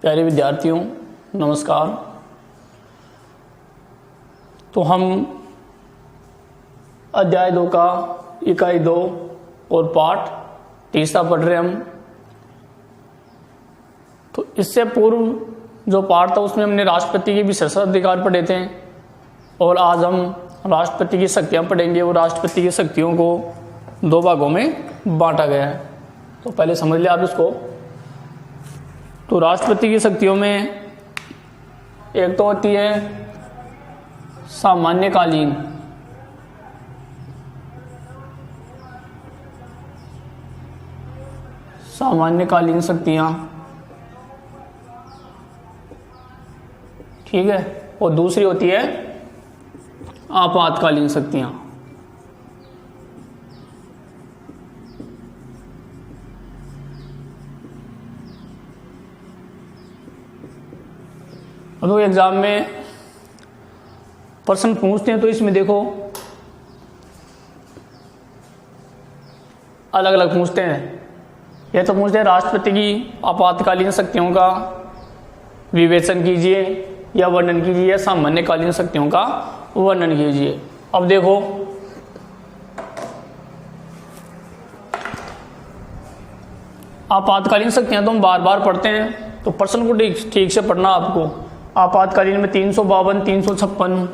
प्यारे विद्यार्थियों नमस्कार। तो हम अध्याय 2 का इकाई 2 और पाठ 3 पढ़ रहे हम। तो इससे पूर्व जो पाठ था उसमें हमने राष्ट्रपति के विशेषाधिकार पढ़े थे और आज हम राष्ट्रपति की शक्तियाँ पढ़ेंगे और राष्ट्रपति की शक्तियों को 2 भागों में बांटा गया है। तो पहले समझ लिया आप इसको। तो राष्ट्रपति की शक्तियों में एक तो होती है सामान्यकालीन, सामान्यकालीन शक्तियां, ठीक है, और दूसरी होती है आपातकालीन शक्तियां। अब एग्जाम में प्रश्न पूछते हैं तो इसमें देखो अलग अलग पूछते हैं। यह तो पूछते हैं राष्ट्रपति की आपातकालीन शक्तियों का विवेचन कीजिए या वर्णन कीजिए या सामान्यकालीन शक्तियों का वर्णन कीजिए। अब देखो आपातकालीन शक्तियां तो हम बार बार पढ़ते हैं, तो प्रश्न को ठीक से पढ़ना आपको। आपातकालीन में 352, 356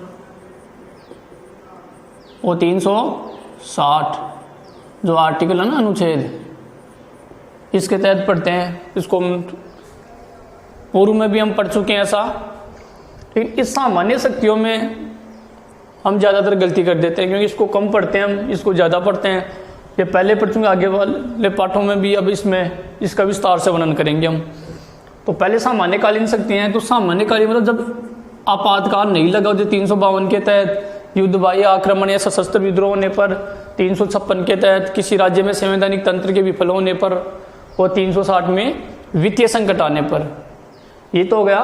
और 360 जो आर्टिकल है ना, अनुच्छेद, इसके तहत पढ़ते हैं। इसको पूर्व में भी हम पढ़ चुके हैं ऐसा, लेकिन इस सामान्य शक्तियों में हम ज़्यादातर गलती कर देते हैं क्योंकि इसको कम पढ़ते हैं, हम इसको ज़्यादा पढ़ते हैं। ये पहले पढ़ चुके, आगे वाले पाठों में भी अब इसमें इसका विस्तार से वर्णन करेंगे हम। तो पहले सामान्यकालीन शक्तियां हैं। तो सामान्यकालीन मतलब जब आपातकाल नहीं लगा, जो 352 के तहत युद्ध, बाह्य आक्रमण या सशस्त्र विद्रोह होने पर, 356 के तहत किसी राज्य में संवैधानिक तंत्र के विफल होने पर, और 360 में वित्तीय संकट आने पर। ये तो हो गया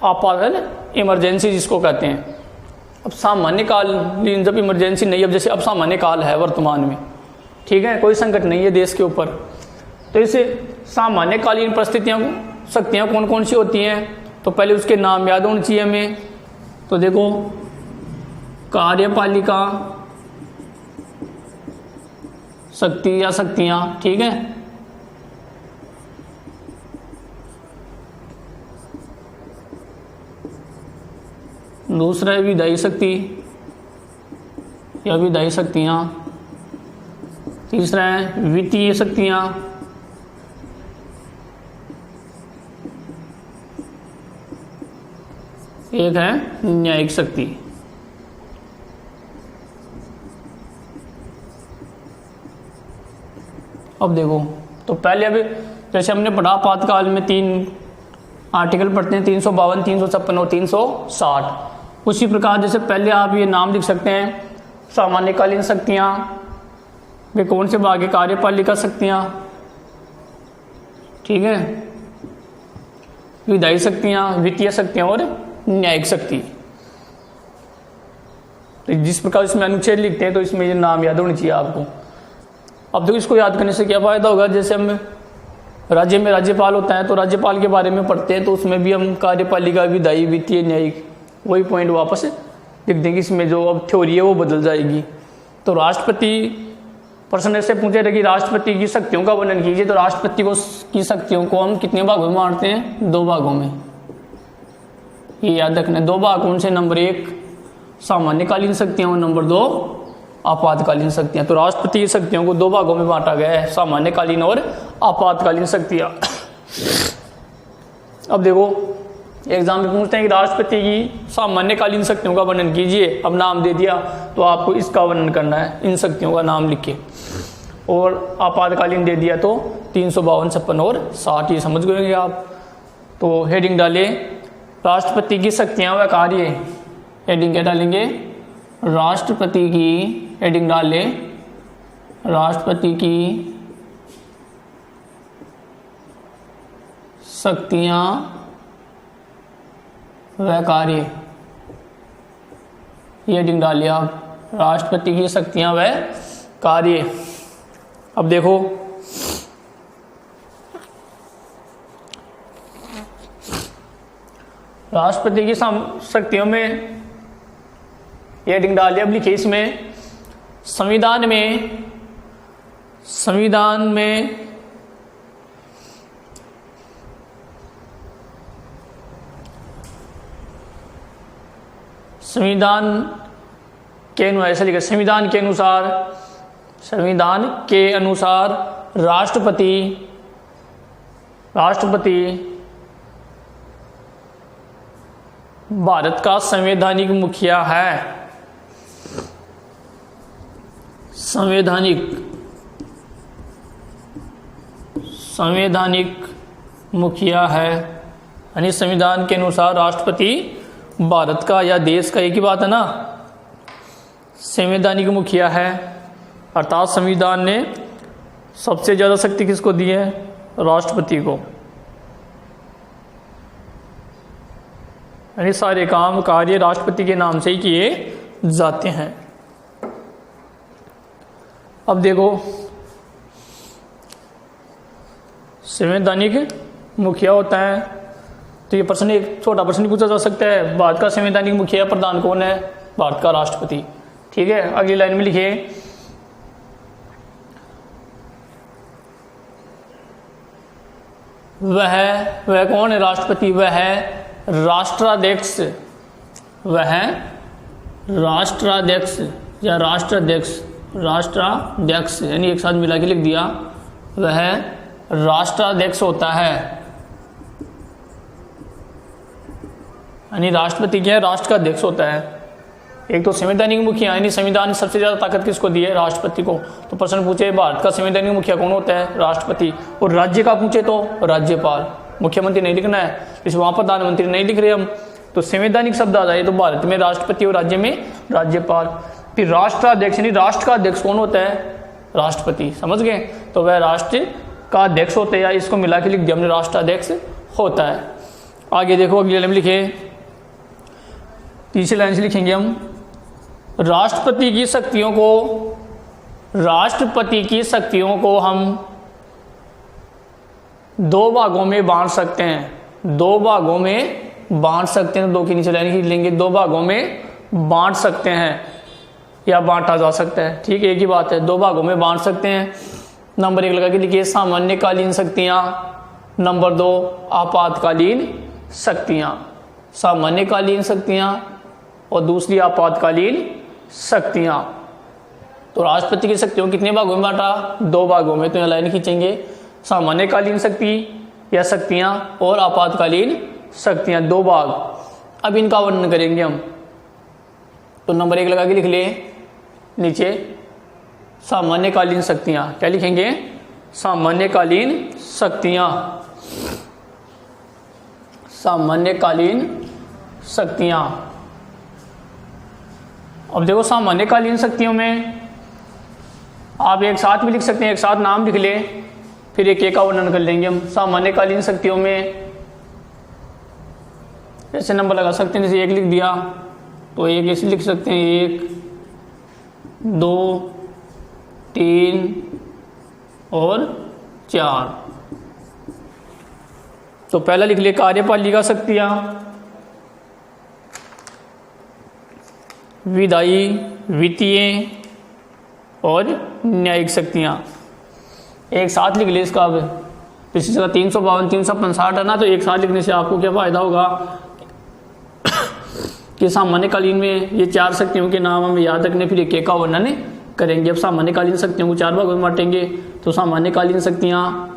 आपात इमरजेंसी जिसको कहते हैं। अब सामान्यकालीन जब इमरजेंसी नहीं, अब जैसे अब सामान्य काल है वर्तमान में, ठीक है, कोई संकट नहीं है देश के ऊपर, तो इसे सामान्यकालीन परिस्थितियां शक्तियां कौन कौन सी होती हैं, तो पहले उसके नाम याद होने चाहिए हमें। तो देखो कार्यपालिका शक्ति या शक्तियां, ठीक है, दूसरा है विधायी शक्ति या विधायी शक्तियां, तीसरा है वित्तीय शक्तियां, एक है न्यायिक शक्ति। अब देखो, तो पहले अभी जैसे हमने पढ़ा आपातकाल में 3 आर्टिकल पढ़ते हैं, 352, 356 और 360। उसी प्रकार जैसे पहले आप ये नाम लिख सकते हैं, सामान्यकालीन शक्तियां वे कौन से भाग है, कार्यपालिका शक्तियां, ठीक है, विधायी शक्तियां, वित्तीय शक्तियां और न्यायिक शक्ति। तो जिस प्रकार इसमें अनुच्छेद लिखते हैं तो इसमें ये नाम याद होनी चाहिए आपको। अब देखो इसको याद करने से क्या फायदा होगा, जैसे हम राज्य में राज्यपाल होता है तो राज्यपाल के बारे में पढ़ते हैं, तो उसमें भी हम कार्यपालिका, विधायी, वित्तीय, न्यायिक, वही पॉइंट वापस लिख देंगे। इसमें जो अब थ्योरी है वो बदल जाएगी। तो राष्ट्रपति प्रश्न ऐसे पूछे थे कि राष्ट्रपति की शक्तियों का वर्णन कीजिए, तो राष्ट्रपति की शक्तियों को हम कितने भागों में बांटते हैं, 2 भागों में। ये याद रखना, 2 भाग कौन से, नंबर 1 सामान्यकालीन शक्तियां और नंबर 2 आपातकालीन शक्तियां। तो राष्ट्रपति की शक्तियों को 2 भागों में बांटा गया है, सामान्यकालीन और आपातकालीन शक्तियां। अब देखो एग्जाम में पूछते हैं कि राष्ट्रपति की सामान्यकालीन शक्तियों का वर्णन कीजिए। अब नाम दे दिया तो आपको इसका वर्णन करना है, इन शक्तियों का नाम लिख के। और आपातकालीन दे दिया तो 352, 56 और 60, ये समझ गए आप। तो हेडिंग डाले राष्ट्रपति की शक्तियां व कार्य। हेडिंग क्या डालेंगे, राष्ट्रपति की, हेडिंग डाले राष्ट्रपति की शक्तियां व कार्य। ये हेडिंग डालिए आप, राष्ट्रपति की शक्तियां व कार्य। अब देखो राष्ट्रपति की शक्तियों में हेडिंग डालिए। अब लिखिए इसमें संविधान में ऐसा लिखा, संविधान के अनुसार राष्ट्रपति भारत का संवैधानिक मुखिया है। संवैधानिक मुखिया है, यानी संविधान के अनुसार राष्ट्रपति भारत का या देश का, एक ही बात है ना, संवैधानिक मुखिया है। अर्थात संविधान ने सबसे ज़्यादा शक्ति किसको दी है? राष्ट्रपति को। यानी सारे काम कार्य राष्ट्रपति के नाम से ही किए जाते हैं। अब देखो, संवैधानिक मुखिया होता है तो ये प्रश्न, एक छोटा प्रश्न पूछा जा सकता है, भारत का संवैधानिक मुखिया प्रधान कौन है? भारत का राष्ट्रपति। ठीक है, अगली लाइन में लिखिए, वह कौन है? राष्ट्रपति। वह है राष्ट्राध्यक्ष या राष्ट्राध्यक्ष, यानी एक साथ मिला के लिख दिया, वह राष्ट्राध्यक्ष होता है। यानी राष्ट्रपति क्या है? राष्ट्र का अध्यक्ष होता है। एक तो संवैधानिक मुखिया, यानी संविधान ने सबसे ज्यादा ताकत किसको दी है? राष्ट्रपति को। तो प्रश्न पूछे भारत का संवैधानिक मुखिया कौन होता है? राष्ट्रपति। और राज्य का पूछे तो राज्यपाल। मुख्यमंत्री नहीं लिखना है, इस वहां प्रधानमंत्री नहीं लिख रहे हम, तो संवैधानिक शब्द आ जाए तो भारत में राष्ट्रपति और राज्य में राज्यपाल। फिर राष्ट्राध्यक्ष, यानी राष्ट्र का अध्यक्ष कौन होता है? राष्ट्रपति। समझ गए? तो वह राष्ट्र का अध्यक्ष होता है, या इसको मिला के लिख दिया हमने, राष्ट्राध्यक्ष होता है। आगे देखो, अगली लाइन में लिखे, तीसरी लाइन से लिखेंगे हम, राष्ट्रपति की शक्तियों को हम दो भागों में बांट सकते हैं। दो के नीचे लाइन खींच लेंगे, दो भागों में बांट सकते हैं या बांटा जा सकता है। ठीक है, एक ही बात है, दो भागों में बांट सकते हैं। नंबर 1 लगा के लिखिए, सामान्यकालीन शक्तियां। नंबर 2, आपातकालीन शक्तियां। सामान्यकालीन शक्तियां और दूसरी आपातकालीन शक्तियां। तो राष्ट्रपति की शक्तियों कितने भागों में बांटा? 2 भागों में। तो यहाँ लाइन खींचेंगे, सामान्यकालीन शक्ति या शक्तियां और आपातकालीन शक्तियां, 2 भाग। अब इनका वर्णन करेंगे हम। तो नंबर 1 लगा के लिख ले नीचे, सामान्यकालीन शक्तियां। क्या लिखेंगे? सामान्यकालीन शक्तियां। सामान्यकालीन शक्तियां। अब देखो, सामान्यकालीन शक्तियों में आप एक साथ भी लिख सकते हैं, एक साथ नाम लिख ले, फिर एक का वर्णन कर लेंगे हम। सामान्यकालीन शक्तियों में ऐसे नंबर लगा सकते हैं, जैसे 1 लिख दिया तो 1 ऐसे लिख सकते हैं, 1, 2, 3 और 4। तो पहला लिख ले, कार्यपालिका शक्तियां, विधायी, वित्तीय और न्यायिक शक्तियां। एक साथ लिख ले इसका। अब इसी जगह 352, 365 है ना, तो एक साथ लिखने से आपको क्या फायदा होगा कि सामान्यकालीन में ये 4 शक्तियों के नाम हमें याद रखने, फिर एक का वर्णन करेंगे। अब सामान्यकालीन शक्तियों को 4 भागों में बांटेंगे। तो सामान्यकालीन शक्तियाँ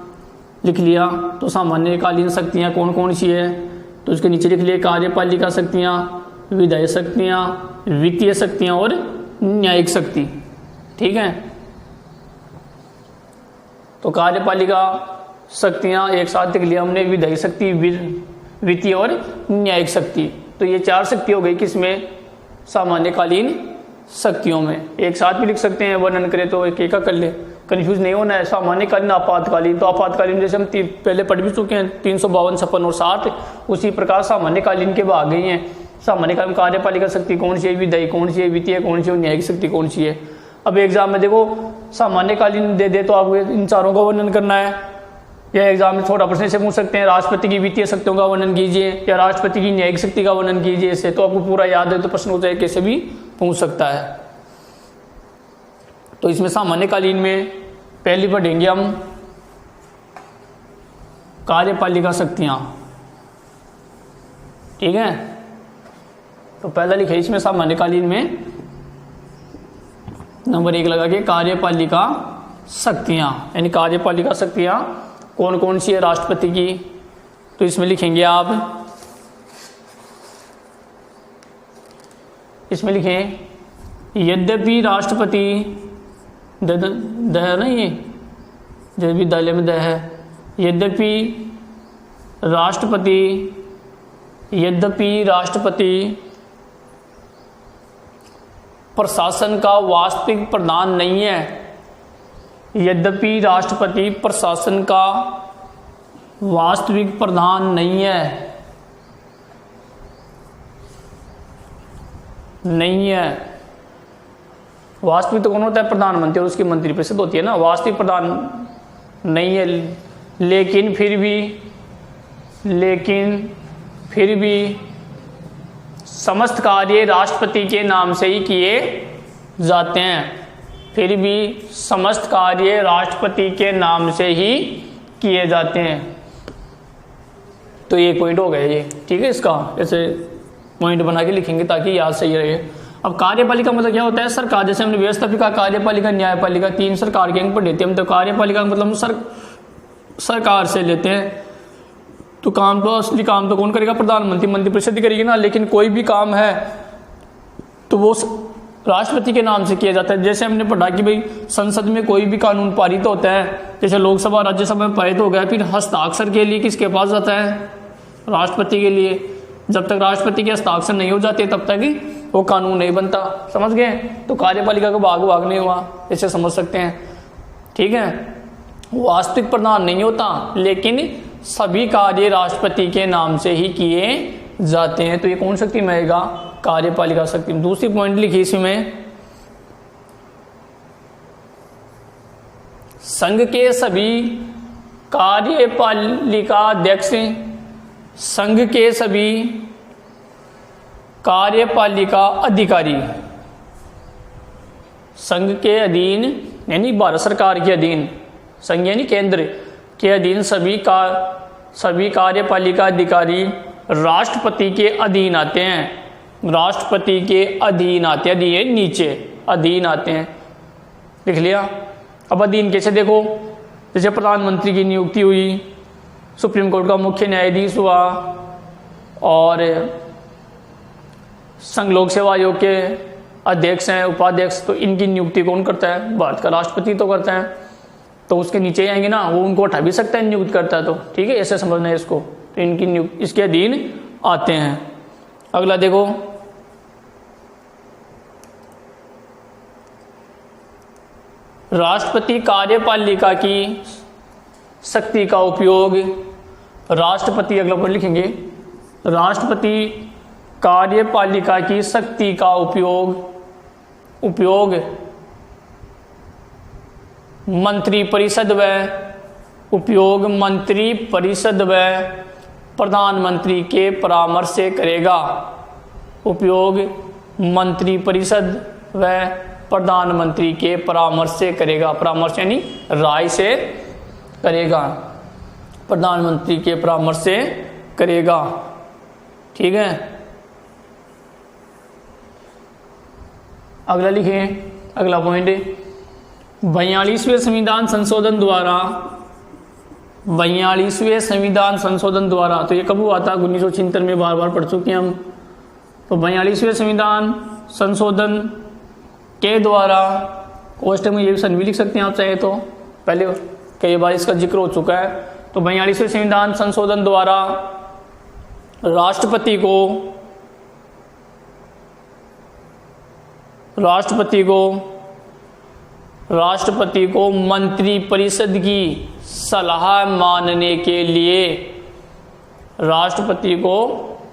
लिख लिया। तो सामान्यकालीन शक्तियाँ कौन कौन सी है? तो उसके नीचे लिख लिया, कार्यपालिका शक्तियाँ, विधायी शक्तियाँ, वित्तीय शक्तियाँ और न्यायिक शक्ति। ठीक है, तो कार्यपालिका शक्तियाँ एक साथ लिख लिया हमने, विधायी शक्ति, वित्तीय और न्यायिक शक्ति। तो ये 4 शक्ति हो गई किसमें? सामान्यकालीन शक्तियों में। एक साथ भी लिख सकते हैं, वर्णन करें तो एक का कर ले, कंफ्यूज नहीं होना है। सामान्यकालीन, आपातकालीन। तो आपातकालीन जैसे हम पहले पढ़ भी चुके हैं, 352, 56 और 60। उसी प्रकार सामान्यकालीन के भाग गई हैं। सामान्यकालीन कार्यपालिका शक्ति कौन सी है, विधायी कौन सी है, वित्तीय कौन सी है और न्यायिक शक्ति कौन सी है। अब एग्जाम में देखो सामान्यकालीन दे दे तो आपको इन चारों का वर्णन करना है, या एग्जाम में छोटा प्रश्न से पूछ सकते हैं, राष्ट्रपति की वित्तीय शक्तियों का वर्णन कीजिए या राष्ट्रपति की न्यायिक शक्ति का वर्णन कीजिए। इससे तो आपको पूरा याद है तो प्रश्न हो जाए कैसे भी पूछ सकता है। तो इसमें सामान्यकालीन में पहली पढ़ेंगे हम कार्यपालिका शक्तियां, ठीक है। तो पहला लिखे इसमें सामान्यकालीन में नंबर 1 लगा के कार्यपालिका शक्तियां, यानी कार्यपालिका शक्तियां कौन कौन सी है राष्ट्रपति की। तो इसमें लिखेंगे आप, इसमें लिखें यद्यपि राष्ट्रपति द है ना, ये जो विद्यालय में द है, यद्यपि राष्ट्रपति प्रशासन का वास्तविक प्रधान नहीं है, यद्यपि राष्ट्रपति प्रशासन का वास्तविक प्रधान नहीं है, वास्तविक तो कौन होता है, प्रधानमंत्री और उसकी मंत्रिपरिषद होती है ना, वास्तविक प्रधान नहीं है, लेकिन फिर भी समस्त कार्य राष्ट्रपति के नाम से ही किए जाते हैं, फिर भी समस्त कार्य राष्ट्रपति के नाम से ही किए जाते हैं। तो एक पॉइंट हो गया ये, ठीक है। इसका ऐसे पॉइंट बना के लिखेंगे ताकि याद सही रहे। अब कार्यपालिका मतलब क्या होता है, सरकार। जैसे हमने व्यवस्थापिका, कार्यपालिका, न्यायपालिका 3 सरकार के अंग पढ़ लेते हैं हम। तो कार्यपालिका का मतलब हम सरकार से लेते हैं, तो काम तो असली काम तो कौन करेगा, प्रधानमंत्री मंत्रिपरिषद करेगी ना, लेकिन कोई भी काम है तो वो राष्ट्रपति के नाम से किया जाता है। जैसे हमने पढ़ा कि भाई संसद में कोई भी कानून पारित होता है, जैसे लोकसभा राज्यसभा में पारित हो गया, फिर हस्ताक्षर के लिए किसके पास जाता है, राष्ट्रपति के लिए। जब तक राष्ट्रपति के हस्ताक्षर नहीं हो जाते तब तक ही वो कानून नहीं बनता, समझ गए। तो कार्यपालिका का भाग नहीं हुआ, इसे समझ सकते हैं, ठीक है। वास्तविक प्रधान नहीं होता, लेकिन सभी कार्य राष्ट्रपति के नाम से ही किए जाते हैं। तो ये कौन शक्ति में आएगा, कार्यपालिका शक्ति। दूसरी पॉइंट लिखी इसमें, संघ के सभी कार्यपालिका अध्यक्ष, संघ के सभी कार्यपालिका अधिकारी संघ के अधीन, यानी भारत सरकार के अधीन, संघ यानी केंद्र के अधीन सभी कार्यपालिका अधिकारी राष्ट्रपति के अधीन आते हैं, राष्ट्रपति के अधीन आते हैं, अधीन नीचे अधीन आते हैं, लिख लिया। अब अधीन कैसे देखो, जैसे प्रधानमंत्री की नियुक्ति हुई, सुप्रीम कोर्ट का मुख्य न्यायाधीश हुआ, और संघ लोक सेवा आयोग के अध्यक्ष हैं, उपाध्यक्ष, तो इनकी नियुक्ति कौन करता है, भारत का राष्ट्रपति तो करता है। तो उसके नीचे ही आएंगे ना, वो उनको हटा भी सकता है नियुक्त करता है, तो ठीक है, ऐसे समझना है इसको। तो इनकी नियुक्ति इसके अधीन आते हैं। अगला देखो, राष्ट्रपति कार्यपालिका की शक्ति का उपयोग, राष्ट्रपति, अगला पॉइंट लिखेंगे, राष्ट्रपति कार्यपालिका की शक्ति का उपयोग मंत्रिपरिषद व प्रधानमंत्री के परामर्श से करेगा, उपयोग मंत्रिपरिषद व प्रधानमंत्री के परामर्श से करेगा, परामर्श यानी राय से करेगा, प्रधानमंत्री के परामर्श से करेगा, ठीक है। अगला लिखें, अगला पॉइंट, 42वें संविधान संशोधन द्वारा, 42वें संविधान संशोधन द्वारा, तो ये कब हुआ था, 1976 में, बार बार पढ़ चुके हैं हम। तो 42वें संविधान संशोधन के द्वारा, कोष्टक में ये सन भी लिख सकते हैं आप चाहे तो, पहले कई बार इसका जिक्र हो चुका है। तो 42वें संविधान संशोधन द्वारा राष्ट्रपति को मंत्रिपरिषद की सलाह मानने के लिए, राष्ट्रपति को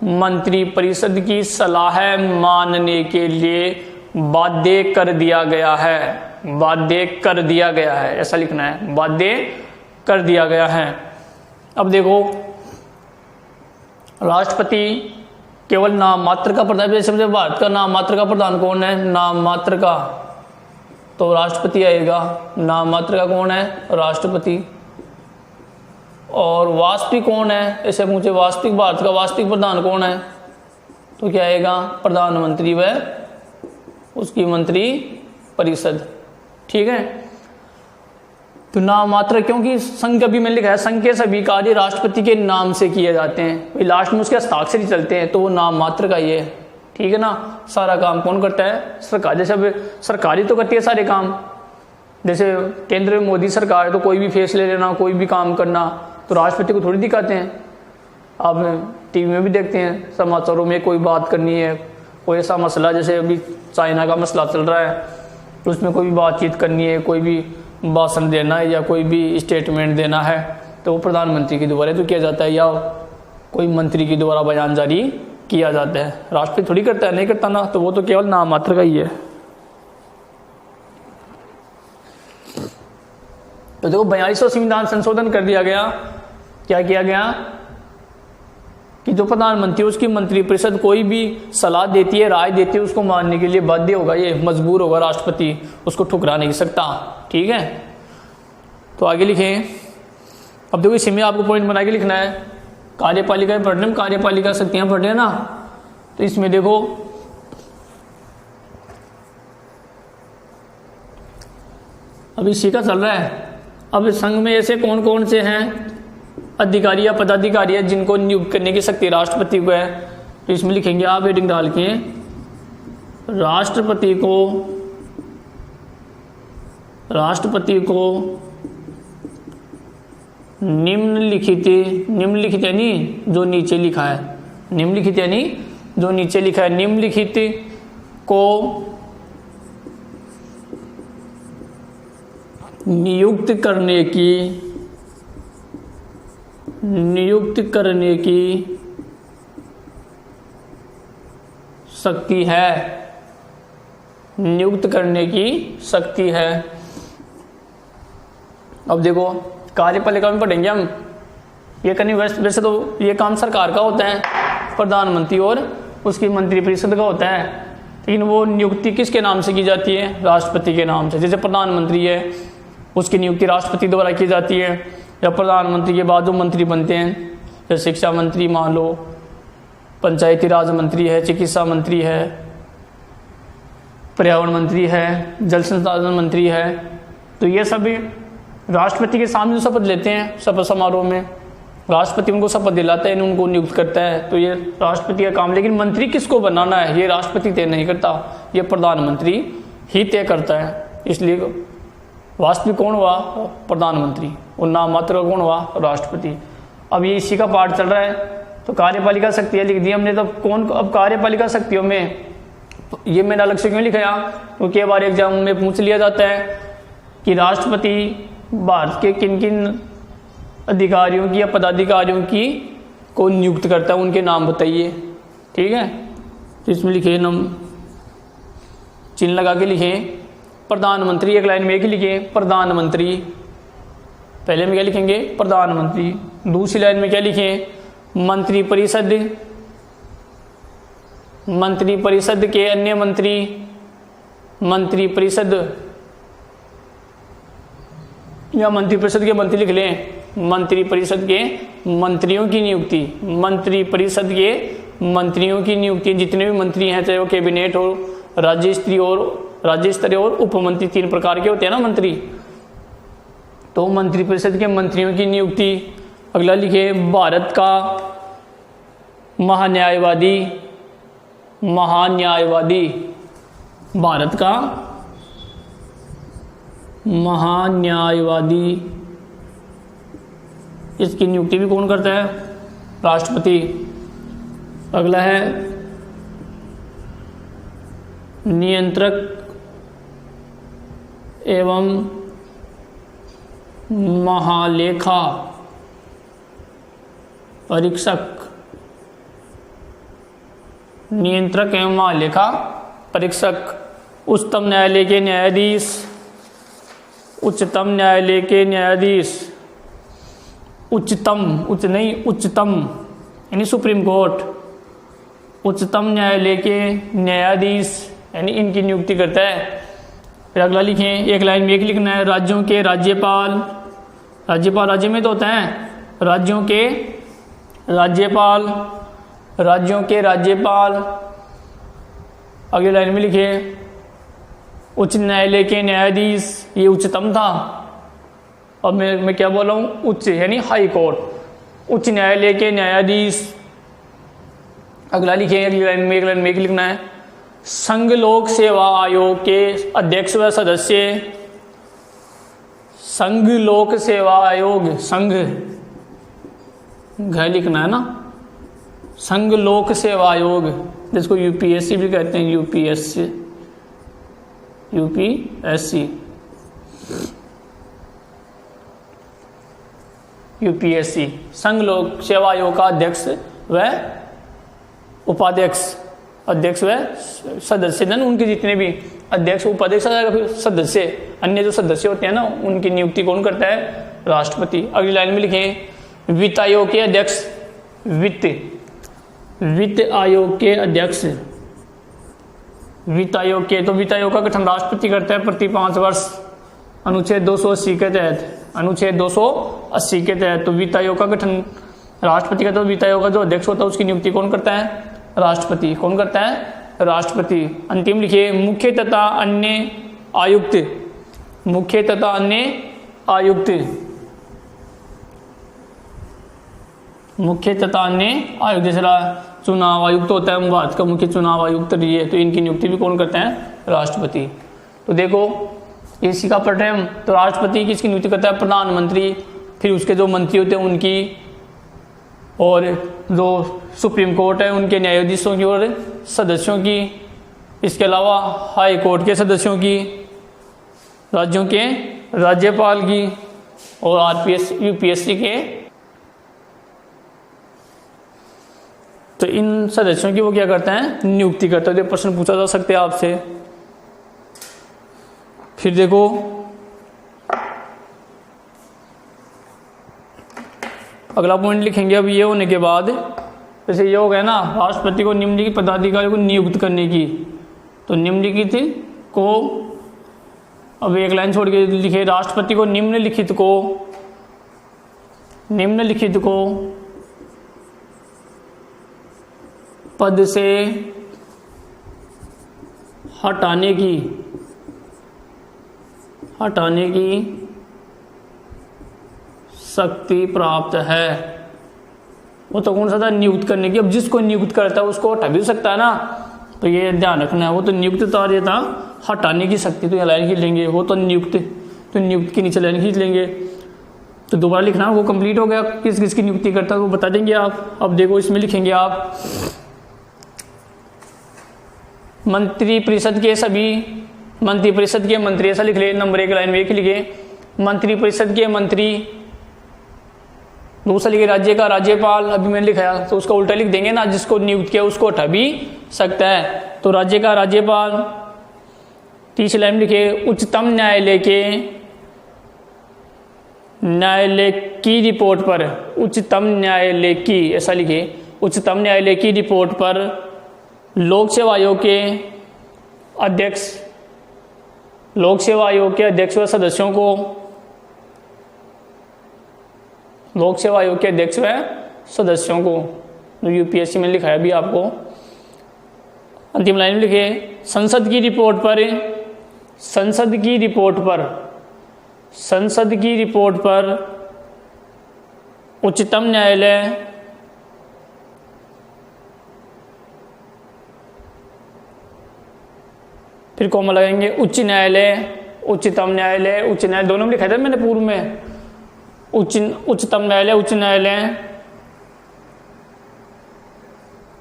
मंत्रिपरिषद की सलाह मानने के लिए बाध्य कर दिया गया है, बाध्य कर दिया गया है, ऐसा लिखना है, बाध्य कर दिया गया है। अब देखो, राष्ट्रपति केवल नाम मात्र का प्रधान, जैसे भारत का नाम मात्र का प्रधान कौन है, नाम मात्र का, तो राष्ट्रपति आएगा। नाम मात्र का कौन है, राष्ट्रपति। और वास्तविक कौन है, ऐसे पूछे वास्तविक भारत का वास्तविक प्रधान कौन है, तो क्या आएगा, प्रधानमंत्री व उसकी मंत्री परिषद। ठीक है, तो नाम मात्र, क्योंकि संघ अभी मैंने लिखा है संघ के सभी कार्य राष्ट्रपति के नाम से किए जाते हैं, लास्ट में उसके हस्ताक्षर ही चलते हैं, तो वो नाम मात्र का ये है। ठीक है ना, सारा काम कौन करता है, सरकार। जैसे अब सरकारी तो करती है सारे काम, जैसे केंद्र में मोदी सरकार है तो कोई भी फैसले लेना, कोई भी काम करना तो राष्ट्रपति को थोड़ी दिखाते हैं। आप टीवी में भी देखते हैं, समाचारों में कोई बात करनी है, कोई ऐसा मसला, जैसे अभी चाइना का मसला चल रहा है, तो उसमें कोई भी बातचीत करनी है, कोई भी भाषण देना है या कोई भी स्टेटमेंट देना है, तो वो प्रधानमंत्री के द्वारा तो किया जाता है, या कोई मंत्री के द्वारा बयान जारी किया जाता है। राष्ट्रपति थोड़ी करता है, नहीं करता ना, तो वो तो केवल नाम मात्र का ही है। तो देखो 42वां संविधान संशोधन कर दिया गया। क्या किया गया कि जो प्रधानमंत्री उसकी मंत्रिपरिषद कोई भी सलाह देती है, राय देती है, उसको मानने के लिए बाध्य होगा, ये मजबूर होगा, राष्ट्रपति उसको ठुकरा नहीं सकता। ठीक है, तो आगे लिखें। अब देखो इसी में आपको पॉइंट बना के लिखना है, कार्यपालिका पढ़ रहे हैं, कार्यपालिका शक्तियां पढ़ रहे हैं ना, तो इसमें देखो अभी इसी का चल रहा है। अब संघ में ऐसे कौन कौन से हैं अधिकारी या पदाधिकारी है जिनको नियुक्त करने की शक्ति राष्ट्रपति को है, तो इसमें लिखेंगे आप हेडिंग डाल के, राष्ट्रपति को निम्नलिखित यानी जो नीचे लिखा है, निम्नलिखित यानी जो नीचे लिखा है, निम्नलिखित को नियुक्त करने की शक्ति है, नियुक्त करने की शक्ति है। अब देखो कार्यपालिका में पढ़ेंगे हम, ये करनी वैसे तो ये काम सरकार का होता है, प्रधानमंत्री और उसकी मंत्रिपरिषद का होता है, लेकिन वो नियुक्ति किसके नाम से की जाती है, राष्ट्रपति के नाम से। जैसे प्रधानमंत्री है उसकी नियुक्ति राष्ट्रपति द्वारा की जाती है, या प्रधानमंत्री के बाद जो मंत्री बनते हैं, जैसे शिक्षा मंत्री मान लो, पंचायती राज मंत्री है, चिकित्सा मंत्री है, पर्यावरण मंत्री है, जल संसाधन मंत्री है, तो ये सभी राष्ट्रपति के सामने शपथ लेते हैं। शपथ समारोह में राष्ट्रपति उनको शपथ दिलाता है, उनको नियुक्त करता है, तो ये राष्ट्रपति का काम। लेकिन मंत्री किसको बनाना है ये राष्ट्रपति तय नहीं करता, ये प्रधानमंत्री ही तय करता है। इसलिए वास्तविक कौन हुआ, प्रधानमंत्री, और नाम मात्र कौन हुआ, राष्ट्रपति। अब ये इसी का पार्ट चल रहा है, तो कार्यपालिका शक्तियाँ लिख दी हमने। तो कौन, अब कार्यपालिका शक्तियों में ये मैंने अलग से क्यों लिखाया, क्योंकि कई बार एग्जाम में पूछ लिया जाता है कि राष्ट्रपति भारत के किन किन अधिकारियों की या पदाधिकारियों की को नियुक्त करता है, उनके नाम बताइए। ठीक है, तो इसमें लिखे नाम चिन्ह लगा के लिखे प्रधानमंत्री, एक लाइन में एक ही लिखे प्रधानमंत्री, पहले में क्या लिखेंगे प्रधानमंत्री, दूसरी लाइन में क्या लिखें मंत्रिपरिषद, मंत्रिपरिषद के अन्य मंत्री, मंत्रिपरिषद या मंत्रिपरिषद के मंत्री लिख लें, मंत्रिपरिषद के मंत्रियों की नियुक्ति, मंत्रिपरिषद के मंत्रियों की नियुक्ति, जितने भी मंत्री हैं चाहे वो कैबिनेट हो, राज्य स्तरीय और उपमंत्री, 3 प्रकार के होते हैं ना मंत्री, तो मंत्रिपरिषद के मंत्रियों की नियुक्ति। अगला लिखे भारत का महान्यायवादी, महान्यायवादी, भारत का महान्यायवादी, इसकी नियुक्ति भी कौन करता है, राष्ट्रपति। अगला है नियंत्रक एवं महालेखा परीक्षक, नियंत्रक एवं महालेखा परीक्षक, उच्चतम न्यायालय के न्यायाधीश, उच्चतम न्यायालय के न्यायाधीश, उच्चतम यानी सुप्रीम कोर्ट, उच्चतम न्यायालय के न्यायाधीश यानी इनकी नियुक्ति करता है। फिर अगला लिखें, एक लाइन में एक लिखना है, राज्यों के राज्यपाल, राज्यपाल राज्य में तो होता है, राज्यों के राज्यपाल, राज्यों के राज्यपाल। अगली लाइन में लिखे, उच्च न्यायालय के न्यायाधीश, ये उच्चतम था, अब मैं क्या बोल रहा हूँ, उच्च यानी हाई कोर्ट, उच्च न्यायालय के न्यायाधीश। अगला लिखे, अगली लाइन में एक लिखना है, संघ लोक सेवा आयोग के अध्यक्ष व सदस्य, संघ लोक सेवा आयोग, संघ घ लिखना है ना, संघ लोक सेवा आयोग, जिसको यूपीएससी भी कहते हैं, यूपीएससी, संघ लोक सेवा आयोग का अध्यक्ष व उपाध्यक्ष, अध्यक्ष व सदस्य, उनके जितने भी अध्यक्ष उपाध्यक्ष फिर सदस्य, अन्य जो सदस्य होते हैं ना, उनकी नियुक्ति कौन करता है, राष्ट्रपति। अगली लाइन में लिखें, वित्त आयोग के अध्यक्ष, वित्त आयोग के अध्यक्ष, वित्त आयोग के, तो वित्त आयोग का गठन राष्ट्रपति करता है प्रति 5 वर्ष, अनुच्छेद 280 के तहत, अनुच्छेद 280 के तहत। तो वित्त आयोग का गठन राष्ट्रपति का, तो वित्त आयोग का जो अध्यक्ष होता है उसकी नियुक्ति कौन करता है, राष्ट्रपति। कौन करता है, राष्ट्रपति। अंतिम लिखिए, मुख्य तथा अन्य आयुक्त, मुख्य तथा अन्य आयुक्त, मुख्य तथा अन्य आयुक्त, जैसे चुनाव आयुक्त होता है भारत का, मुख्य चुनाव आयुक्त रही, तो इनकी नियुक्ति भी कौन करते हैं, राष्ट्रपति। तो देखो इसी का पढ़ रहे हम, तो राष्ट्रपति किसकी नियुक्ति करता है, प्रधानमंत्री, फिर उसके जो मंत्री होते हैं उनकी, और जो सुप्रीम कोर्ट है उनके न्यायाधीशों की और सदस्यों की, इसके अलावा हाई कोर्ट के सदस्यों की, राज्यों के राज्यपाल की, और आरपीएस यूपीएससी के, तो इन सदस्यों की वो क्या करते हैं, नियुक्ति करते हैं। प्रश्न पूछा जा सकते हैं आपसे। फिर देखो अगला पॉइंट लिखेंगे, अब ये होने के बाद, जैसे ये हो गया ना, राष्ट्रपति को निम्नलिखित पदाधिकारी को नियुक्त करने की, तो निम्नलिखित को, अब एक लाइन छोड़ के लिखे, राष्ट्रपति को निम्नलिखित को पद से हटाने की शक्ति प्राप्त है। वो तो कौन सा था, नियुक्त करने की। अब जिसको नियुक्त करता है उसको हटा भी सकता है ना, तो ये ध्यान रखना है। वो तो नियुक्त था, ये था हटाने की शक्ति, तो ये लाइन खींच लेंगे। वो तो नियुक्त, तो नियुक्त के नीचे लाइन खींच लेंगे। तो दोबारा लिखना, वो कंप्लीट हो गया, किस किस की नियुक्ति करता है वो बता देंगे आप। अब देखो इसमें लिखेंगे आप, मंत्रिपरिषद के सभी, मंत्रिपरिषद के मंत्री, ऐसा लिख ले, नंबर 1 लाइन में एक लिखे, मंत्रिपरिषद के मंत्री। दूसरा लिखे, राज्य का राज्यपाल, अभी मैंने लिखाया तो उसका उल्टा लिख देंगे ना, जिसको नियुक्त किया उसको हटा भी सकता है, तो राज्य का राज्यपाल। तीसरी लाइन लिखे, उच्चतम न्यायालय की रिपोर्ट पर, उच्चतम न्यायालय की, ऐसा लिखे, उच्चतम न्यायालय की रिपोर्ट पर लोक सेवा आयोग के अध्यक्ष, लोक सेवा आयोग के अध्यक्ष व सदस्यों को, लोक सेवा आयोग के अध्यक्ष व सदस्यों को, जो यूपीएससी में लिखाया भी आपको। अंतिम लाइन में लिखे, संसद की रिपोर्ट पर उच्चतम न्यायालय फिर कॉमा लगाएंगे, उच्च न्यायालय, उच्चतम न्यायालय, उच्च न्यायालय दोनों में लिखा था मैंने पूर्व में, उच्चतम न्यायालय, उच्च न्यायालय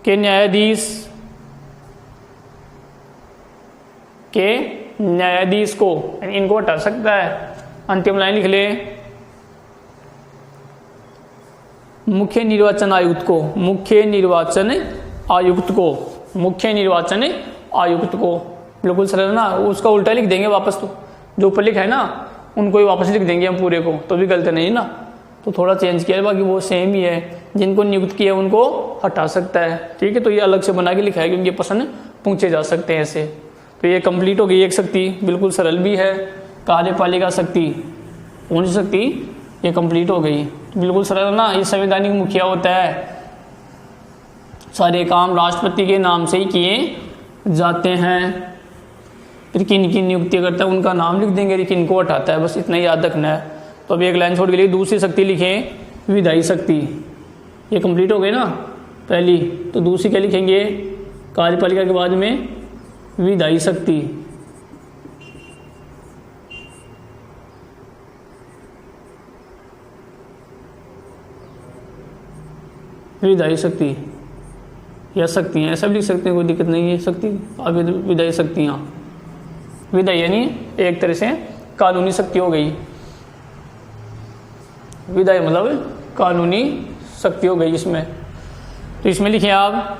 के न्यायाधीश को, इनको हटा सकता है। अंतिम लाइन लिख ले, मुख्य निर्वाचन आयुक्त को, बिल्कुल सरल ना, उसका उल्टा लिख देंगे वापस, तो जो ऊपर लिखा है ना उनको ही वापस लिख देंगे हम पूरे को, तो भी गलत नहीं ना। तो थोड़ा चेंज किया है, बाकी वो सेम ही है। जिनको नियुक्त किया उनको हटा सकता है, ठीक है। तो ये अलग से बना के लिखा है क्योंकि ये प्रश्न पूछे जा सकते हैं ऐसे। तो ये कंप्लीट हो गई एक शक्ति, बिल्कुल सरल भी है। कार्यपालिका शक्ति, कौन सी शक्ति, ये कंप्लीट हो गई, बिल्कुल सरल ना। ये संवैधानिक मुखिया होता है, सारे काम राष्ट्रपति के नाम से ही किए जाते हैं। फिर किन की नियुक्ति करता है उनका नाम लिख देंगे, लेकिन इनको हटाता है, बस इतना ही याद रखना है। तो अभी एक लाइन छोड़ के लिए दूसरी शक्ति लिखें, विधायी शक्ति। ये कंप्लीट हो गई ना पहली, तो दूसरी क्या लिखेंगे, कार्यपालिका के बाद में विधायी शक्ति। विधायी शक्ति या शक्तियाँ, ऐसा भी लिख सकते हैं, कोई दिक्कत नहीं है। शक्ति अब विधायी शक्तियाँ, विधायी यानी एक तरह से कानूनी शक्ति हो गई। विधायी मतलब कानूनी शक्ति हो गई इसमें। तो इसमें लिखिए आप,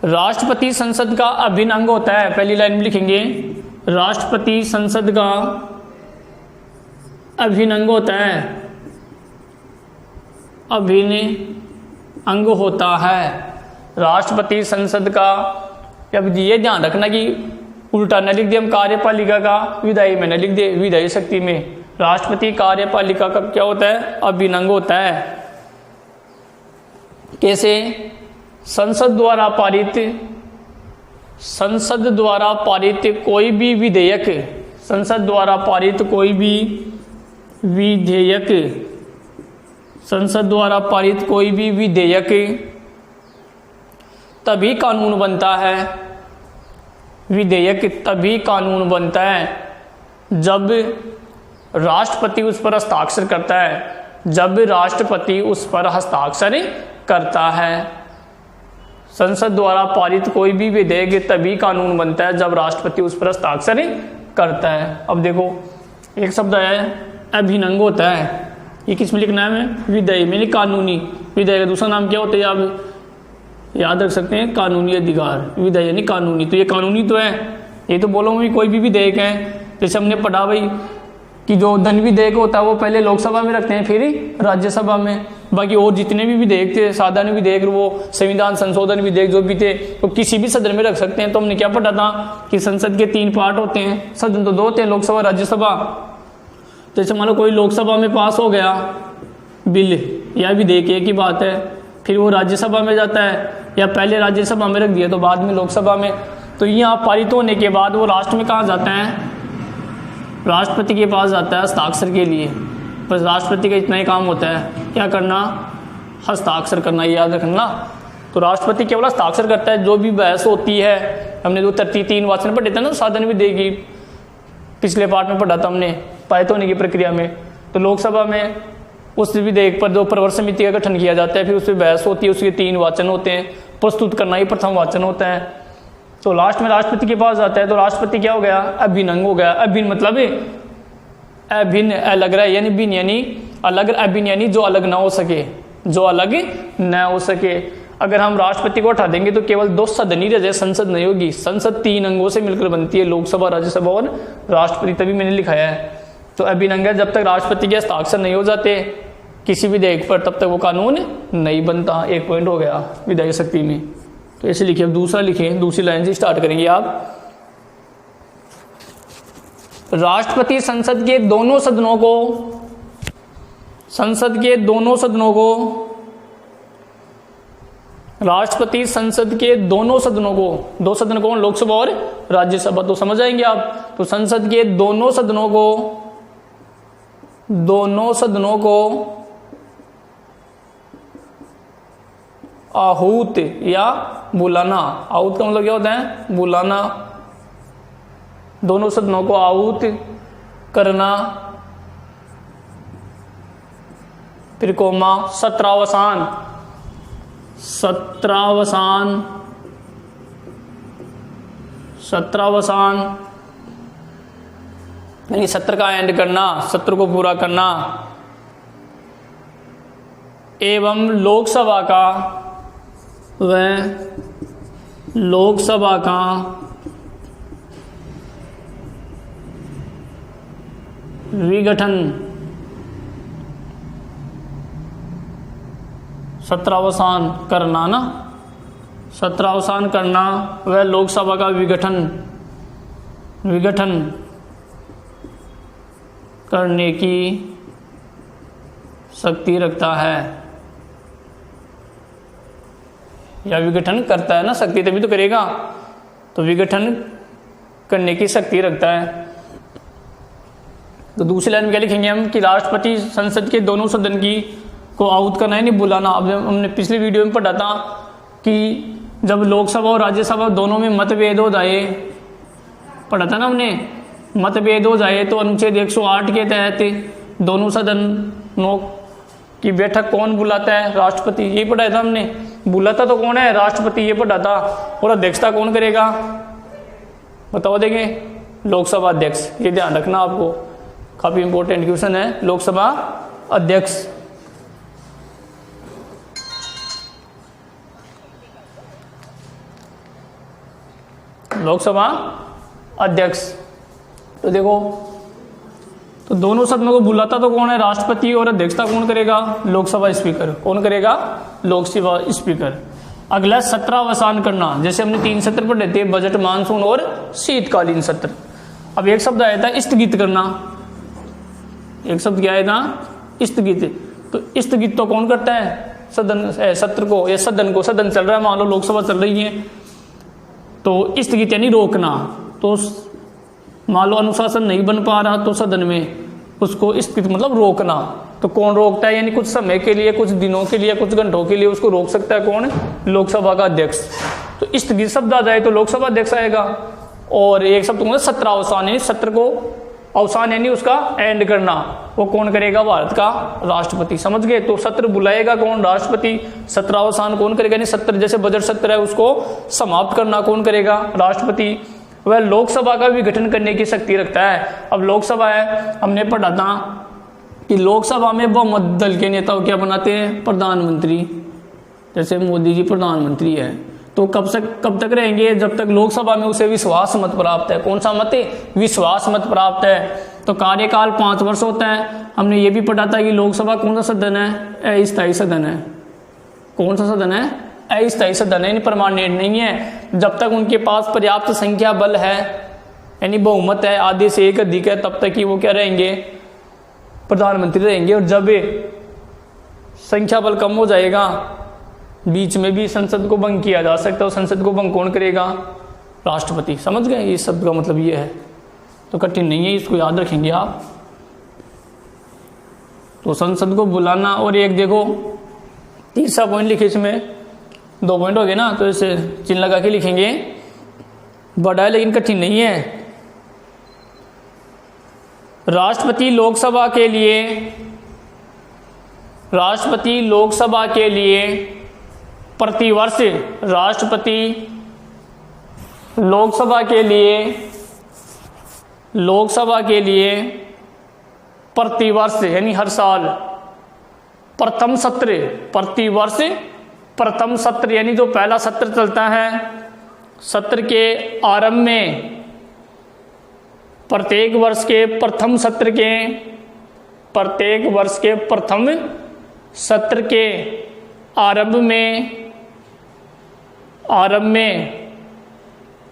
राष्ट्रपति संसद का अभिन्न अंग होता है। पहली लाइन में लिखेंगे, राष्ट्रपति संसद का अभिन्न अंग होता है, अभिन्न अंग होता है राष्ट्रपति संसद का। अब ये ध्यान रखना कि उल्टा न लिख दे हम कार्यपालिका का विधायी में, न लिख दे विधायी शक्ति में। राष्ट्रपति कार्यपालिका का क्या होता है, अभिन्न अंग होता है। कैसे, संसद द्वारा पारित कोई भी विधेयक, संसद द्वारा पारित कोई भी विधेयक, संसद द्वारा पारित कोई भी विधेयक तभी कानून बनता है। विधेयक तभी कानून बनता है जब राष्ट्रपति उस पर हस्ताक्षर करता है, जब राष्ट्रपति उस पर हस्ताक्षर करता है। संसद द्वारा पारित कोई भी विधेयक तभी कानून बनता है जब राष्ट्रपति उस पर हस्ताक्षर करता है। अब देखो एक शब्द है अभिन्न अंग होता है, ये किस में लिखना है हमें, विधायी में, कानूनी। विधायी का दूसरा नाम क्या होता है, आप याद रख सकते हैं, कानूनी अधिकार। विधायी यानी कानूनी, तो ये कानूनी तो है। ये तो बोलो भी कोई भी विधेयक है, जैसे हमने पढ़ा भाई कि जो धन विधेयक होता है वो पहले लोकसभा में रखते हैं फिर राज्यसभा में। बाकी और जितने भी विधेयक थे, साधारण विधेयक, वो संविधान संशोधन विधेयक जो भी थे, तो किसी भी सदन में रख सकते हैं। तो हमने क्या पढ़ा था कि संसद के 3 पार्ट होते हैं, सदन तो 2 होते हैं, लोकसभा राज्यसभा। जैसे मान लो कोई लोकसभा में पास हो गया बिल या विधेयक, एक ही बात है, फिर वो राज्यसभा में जाता है, या पहले राज्यसभा में रख दिया तो बाद में लोकसभा में। तो यहाँ पारित होने के बाद वो राष्ट्र में कहाँ जाता है, राष्ट्रपति के पास जाता है हस्ताक्षर के लिए। बस राष्ट्रपति का इतना ही काम होता है, क्या करना, हस्ताक्षर करना, याद रखना। तो राष्ट्रपति केवल हस्ताक्षर करता है, जो भी बहस होती है, हमने जो 33 वाचन पढ़े थे ना साधन विधेयक, पिछले पार्ट में पढ़ा था हमने पारित होने की प्रक्रिया में। तो लोकसभा में उस विधेयक पर जो प्रवर समिति का गठन किया जाता है, फिर उस पर बहस होती है, उसके 3 वाचन होते हैं, प्रस्तुत करना ही प्रथम वाचन होता है। तो लास्ट में राष्ट्रपति के पास जाता है, तो राष्ट्रपति क्या हो गया, अभिन्न अंग हो गया। अभिन्न मतलब अभिन्न अलग रहा, यानी भिन्न यानी अलग, अभिन्न यानी जो अलग ना हो सके, जो अलग न हो सके। अगर हम राष्ट्रपति को हटा देंगे तो केवल 2 सदन ही रह जाए, संसद नहीं होगी। संसद 3 अंगों से मिलकर बनती है, लोकसभा, राज्यसभा और राष्ट्रपति, तभी मैंने लिखाया है। तो अभिन्न अंग जब तक राष्ट्रपति के हस्ताक्षर नहीं हो जाते किसी विधेयक पर, तब तक वो कानून नहीं बनता। 1 पॉइंट हो गया विधायी शक्ति में। तो ऐसे लिखिए। अब दूसरा लिखिए, दूसरी लाइन से स्टार्ट करेंगे आप। राष्ट्रपति संसद के दोनों सदनों को, संसद के दोनों सदनों को, राष्ट्रपति संसद के दोनों सदनों को, 2 सदन कौन, लोकसभा और राज्यसभा, तो समझ आएंगे आप। तो संसद के दोनों सदनों को, दोनों सदनों को आहूत या बुलाना, आहूत का मतलब क्या होता है, बुलाना, दोनों सदनों को आहूत करना, फिर कोमा, सत्रावसान, सत्रावसान, सत्रावसान यानी सत्र का एंड करना, सत्र को पूरा करना, एवं लोकसभा का व लोकसभा का विघटन, सत्रावसान करना ना, सत्रावसान करना, वह लोकसभा का विघटन करने की शक्ति रखता है, या विघटन करता है ना, शक्ति तभी तो करेगा, तो विघटन करने की शक्ति रखता है। तो दूसरी लाइन में क्या लिखेंगे हम कि राष्ट्रपति संसद के दोनों सदन की को आहूत करना है, नहीं बुलाना। अब हमने पिछली वीडियो में पढ़ा था कि जब लोकसभा और राज्यसभा दोनों में मतभेद हो जाए, पढ़ा था ना हमने, मतभेद हो जाए तो अनुच्छेद 108 के तहत दोनों सदनों की बैठक कौन बुलाता है? राष्ट्रपति। ये पढ़ा था हमने। बुलाता तो कौन है? राष्ट्रपति, ये पढ़ा था। और अध्यक्षता कौन करेगा? बताओ देंगे, लोकसभा अध्यक्ष। ये ध्यान रखना आपको, काफी इंपॉर्टेंट क्वेश्चन है। लोकसभा अध्यक्ष, लोकसभा अध्यक्ष। तो देखो, तो दोनों सदनों को बुलाता तो कौन है? राष्ट्रपति। और अध्यक्षता कौन करेगा? लोकसभा स्पीकर। कौन करेगा? लोकसभा स्पीकर। अगला सत्रावसान करना, जैसे हमने 3 सत्र पढ़े थे, बजट, मानसून और शीतकालीन सत्र। अब एक शब्द आया था स्थगित करना, एक शब्द क्या आया था? स्थगित। तो स्थगित तो कौन करता है? सदन, सत्र को या सदन को। सदन चल रहा है, मान लो लोकसभा चल रही है, तो स्थगित यानी रोकना। तो मान लो अनुशासन नहीं बन पा रहा तो सदन में, उसको स्थगित मतलब रोकना। तो कौन रोकता है? यानी कुछ समय के लिए, कुछ दिनों के लिए, कुछ घंटों के लिए उसको रोक सकता है कौन? लोकसभा का अध्यक्ष। तो स्थगित शब्द आ जाए तो लोकसभा अध्यक्ष आएगा। और एक शब्द कौन? सत्रावसान, यानी सत्र को अवसान यानी उसका एंड करना, वो कौन करेगा? भारत का राष्ट्रपति। समझ गए? तो सत्र बुलाएगा कौन? राष्ट्रपति। सत्रावसान कौन करेगा? यानी सत्र, जैसे बजट सत्र है, उसको समाप्त करना कौन करेगा? राष्ट्रपति। वह लोकसभा का विघटन करने की शक्ति रखता है। अब लोकसभा है, हमने पढ़ा था कि लोकसभा में बहुमत दल के नेता क्या बनाते हैं? प्रधानमंत्री। जैसे मोदी जी प्रधानमंत्री है, तो कब तक रहेंगे? जब तक लोकसभा में उसे विश्वास मत प्राप्त है। कौन सा मत है? विश्वास मत प्राप्त है। तो कार्यकाल 5 वर्ष होता है। हमने ये भी पढ़ा था कि लोकसभा कौन सा सदन है? अस्थायी सदन है। कौन सा सदन है? अस्थायी सदन है, परमानेंट नहीं है। जब तक उनके पास पर्याप्त संख्या बल है, यानी बहुमत है, आधे से एक अधिक है, तब तक ही वो क्या रहेंगे? प्रधानमंत्री रहेंगे। और जब संख्या बल कम हो जाएगा, बीच में भी संसद को भंग किया जा सकता है। संसद को भंग कौन करेगा? राष्ट्रपति। समझ गए? इस शब्द का मतलब ये है, तो कठिन नहीं है, इसको याद रखेंगे आप। तो संसद को बुलाना। और एक देखो, तीसरा पॉइंट लिखे, इसमें 2 पॉइंट हो गए ना, तो इसे चिन्ह लगा के लिखेंगे। बड़ा है लेकिन कठिन नहीं है। राष्ट्रपति लोकसभा के लिए प्रतिवर्ष, राष्ट्रपति लोकसभा के लिए प्रतिवर्ष यानी हर साल, प्रथम सत्र, प्रतिवर्ष प्रथम सत्र यानी जो पहला सत्र चलता है, सत्र के आरंभ में, प्रत्येक वर्ष के प्रथम सत्र के, प्रत्येक वर्ष के प्रथम सत्र के आरंभ में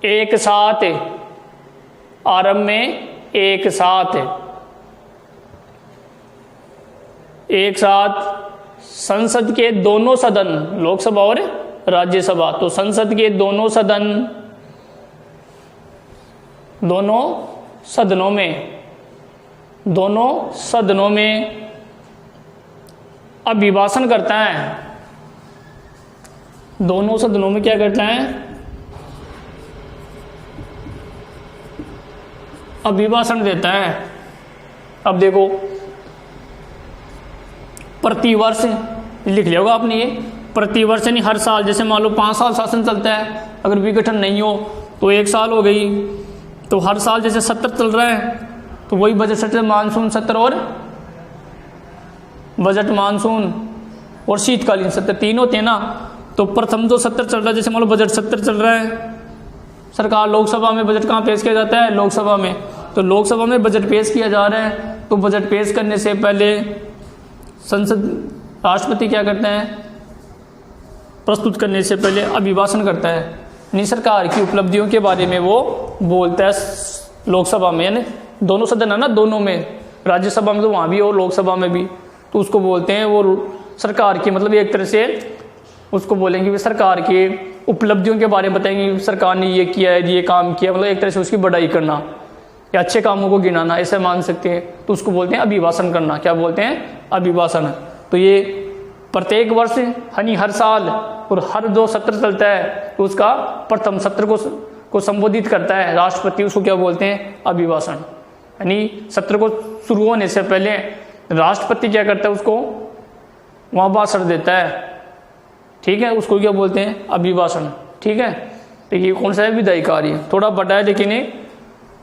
एक साथ, आरंभ में एक साथ संसद के दोनों सदन, लोकसभा और राज्यसभा, तो संसद के दोनों सदन, दोनों सदनों में अभिभाषण करता है। दोनों सदनों में क्या करता है? अभिभाषण देता है। अब देखो, प्रतिवर्ष लिख लिया होगा आपने, ये प्रतिवर्ष यानी हर साल। जैसे मान लो 5 साल शासन चलता है, अगर विघटन नहीं हो तो 1 साल हो गई, तो हर साल जैसे सत्र चल रहा है तो वही बजट सत्र, मानसून सत्र और बजट, मानसून और शीतकालीन सत्र 3 होते हैं ना। तो प्रथम जो सत्र चल रहा है, जैसे मान लो बजट सत्र चल रहा है, सरकार लोकसभा में बजट कहाँ पेश किया जाता है? लोकसभा में। तो लोकसभा में बजट पेश किया जा रहा है, तो बजट पेश करने से पहले संसद, राष्ट्रपति क्या करते हैं? प्रस्तुत करने से पहले अभिभाषण करता है, यानी सरकार की उपलब्धियों के बारे में वो बोलता है लोकसभा में, यानी दोनों सदन है ना, दोनों में, राज्यसभा में तो वहाँ भी और लोकसभा में भी, तो उसको बोलते हैं वो सरकार की, मतलब एक तरह से उसको बोलेंगे भी सरकार की उपलब्धियों के बारे में बताएंगे, सरकार ने ये किया है, ये काम किया, मतलब एक तरह से उसकी बड़ाई करना या अच्छे कामों को गिनाना, ऐसे मान सकते हैं। तो उसको बोलते हैं अभिभाषण करना। क्या बोलते हैं? अभिभाषण। तो ये प्रत्येक वर्ष यानी हर साल और हर जो सत्र चलता है तो उसका प्रथम सत्र को संबोधित करता है राष्ट्रपति, उसको क्या बोलते हैं? अभिभाषण। यानी सत्र को शुरू होने से पहले राष्ट्रपति क्या करता है, उसको वहाँ भाषण देता है, ठीक है, उसको क्या बोलते हैं? अभिभाषण। ठीक है, तो ये कौन सा है? विधायी कार्य। थोड़ा बड़ा है लेकिन ये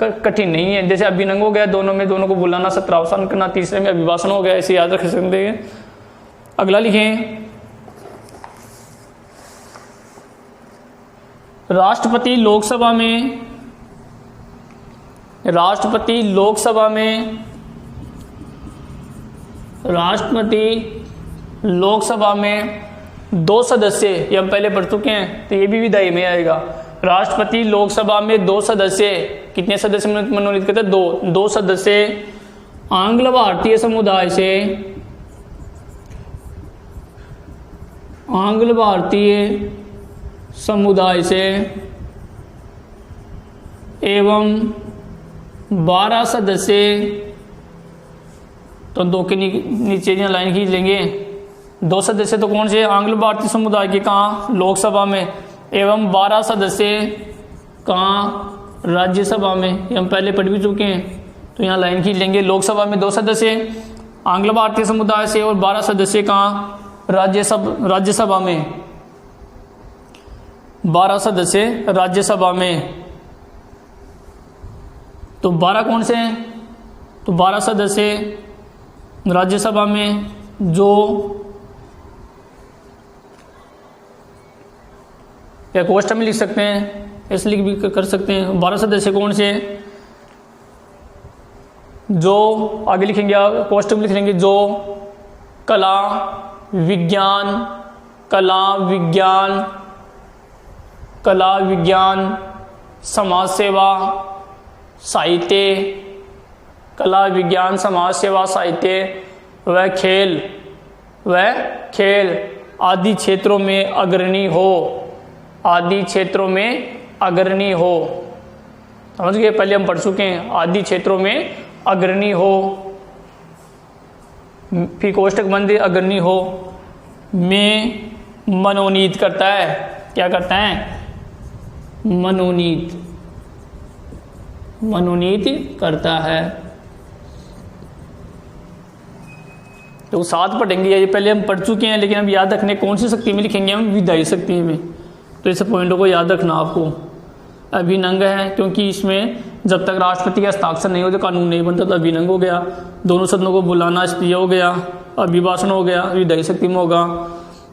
कठिन नहीं है। जैसे अभिनंग हो गया, दोनों में दोनों को बुलाना, सत्रावसान करना, तीसरे में अभिभाषण हो गया, ऐसे याद रख सकते हैं। अगला लिखें, राष्ट्रपति लोकसभा में 2 सदस्य, ये हम पहले पढ़ चुके हैं, तो ये भी विधायी में आएगा। राष्ट्रपति लोकसभा में 2 सदस्य, कितने सदस्य मनोनीत करते हैं? 2 सदस्य आंग्ल भारतीय समुदाय से एवं 12 सदस्य, तो 2 के नीचे लाइन खींच लेंगे। 2 सदस्य तो कौन से? आंग्ल भारतीय समुदाय के, कहाँ? लोकसभा में, एवं 12 सदस्य कहाँ? राज्यसभा में। ये हम पहले पढ़ भी चुके हैं, तो यहाँ लाइन खींच लेंगे। लोकसभा में 2 सदस्य आंग्ल भारतीय समुदाय से और 12 सदस्य कहाँ? राज्यसभा में। 12 सदस्य राज्यसभा में, तो 12 कौन से हैं? तो 12 सदस्य राज्यसभा में, जो या कोष्ठ में लिख सकते हैं, ऐसे लिख भी कर सकते हैं। 12 सदस्य कौन से? जो आगे लिखेंगे, कोष्ठ में लिख लेंगे, जो कला विज्ञान, समाज सेवा, साहित्य, कला विज्ञान समाज सेवा साहित्य व खेल आदि क्षेत्रों में अग्रणी हो। समझ गए? पहले हम पढ़ चुके हैं, आदि क्षेत्रों में अग्रणी हो, फिर कोष्टक बंद, अग्रणी हो में मनोनीत करता है। क्या करता है? मनोनीत करता है। तो 7 पढ़ेंगे, ये पहले हम पढ़ चुके हैं, लेकिन अब याद रखने कौन सी शक्ति में लिखेंगे हम? विधायी शक्ति में। तो इस पॉइंटों को याद रखना आपको। अभिनंग है, क्योंकि इसमें जब तक राष्ट्रपति का हस्ताक्षर नहीं होता कानून नहीं बनता, तो अभिनंग हो गया। दोनों सदनों को बुलाना ये हो गया, अभिभाषण हो गया, विधायी शक्ति में होगा।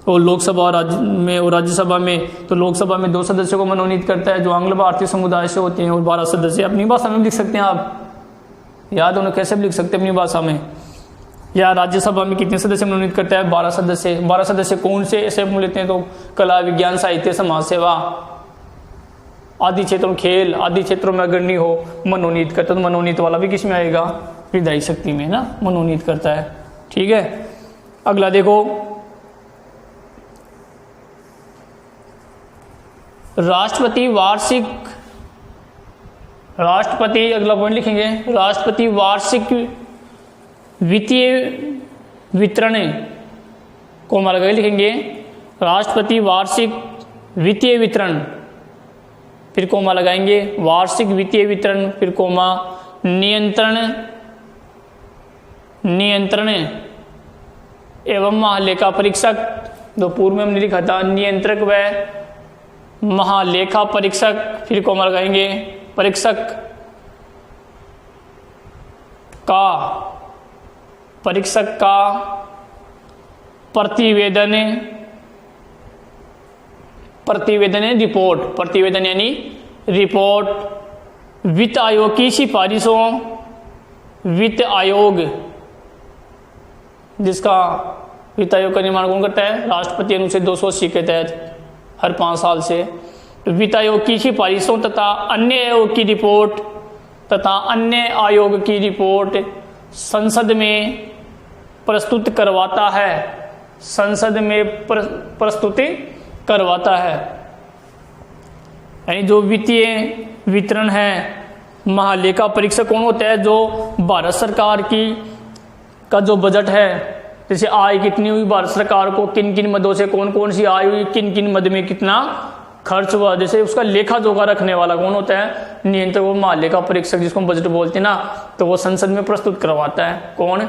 और लोकसभा और राज्यसभा में, तो लोकसभा में 2 सदस्यों को मनोनीत करता है जो आंग्ल भारतीय समुदाय से होते हैं, और 12 सदस्य अपनी भाषा में लिख सकते हैं। आप याद उन्हें कैसे भी लिख सकते हैं अपनी भाषा में। या राज्यसभा में कितने सदस्य मनोनीत करता है? 12 सदस्य। 12 सदस्य कौन से ऐसे लेते हैं? तो कला विज्ञान साहित्य समाज सेवा आदि क्षेत्रों, खेल आदि क्षेत्रों में अग्रणी हो मनोनीत करता है। तो मनोनीत वाला भी किस में आएगा? विधायी शक्ति में ना, मनोनीत करता है। ठीक है, अगला देखो, राष्ट्रपति अगला पॉइंट लिखेंगे, राष्ट्रपति वार्षिक वित्तीय वितरण को हमारा लिखेंगे, राष्ट्रपति वार्षिक वित्तीय वितरण, फिर कोमा लगाएंगे, वार्षिक वित्तीय वितरण, फिर कोमा नियंत्रण एवं महालेखा परीक्षक, जो पूर्व में हमने लिखा था, नियंत्रक व महालेखा परीक्षक, फिर कोमा लगाएंगे, परीक्षक का प्रतिवेदन रिपोर्ट, प्रतिवेदन यानी रिपोर्ट, वित्त आयोग की सिफारिशों, वित्त आयोग जिसका वित्त आयोग का निर्माण कौन करता है? राष्ट्रपति, अनुच्छेद 280 के तहत हर 5 साल से। तो वित्त आयोग की सिफारिशों तथा अन्य आयोग की रिपोर्ट संसद में प्रस्तुत करवाता है, संसद में प्रस्तुति करवाता है। यानी जो वित्तीय वितरण है, महालेखा परीक्षक कौन होता है? जो भारत सरकार का जो बजट है, जैसे आय कितनी हुई भारत सरकार को, किन किन मदों से कौन कौन सी आय हुई, किन किन मद में कितना खर्च हुआ, जैसे उसका लेखा जोखा रखने वाला कौन होता है? नियंत्रक, वो महालेखा परीक्षक जिसको हम बजट बोलते हैं ना, तो वो संसद में प्रस्तुत करवाता है। कौन?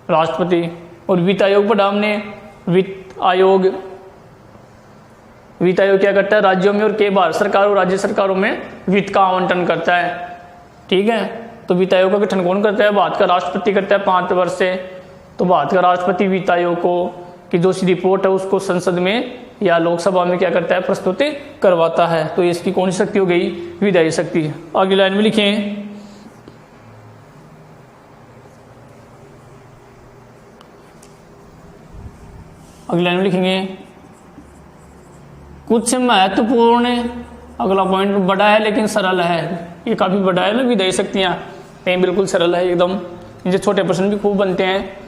राष्ट्रपति। और वित्त आयोग पढ़ा हमने, वित्त आयोग क्या करता है? राज्यों में और के भारत सरकार और राज्य सरकारों में वित्त का आवंटन करता है। ठीक है, तो वित्त आयोग का गठन कौन करता है? भारत का राष्ट्रपति करता है 5 वर्ष से। तो भारत का राष्ट्रपति वित्त आयोग को की जो रिपोर्ट है उसको संसद में या लोकसभा में क्या करता है? प्रस्तुति करवाता है। तो इसकी कौन सी शक्ति हो गई? विधायी शक्ति। अगली लाइन में लिखें, अगली लाइन में लिखेंगे कुछ महत्वपूर्ण, अगला पॉइंट बड़ा है लेकिन सरल है, ये काफी बड़ा है ना, विधायी शक्तियां, कहीं बिल्कुल सरल है एकदम, इनसे छोटे प्रश्न भी खूब बनते हैं।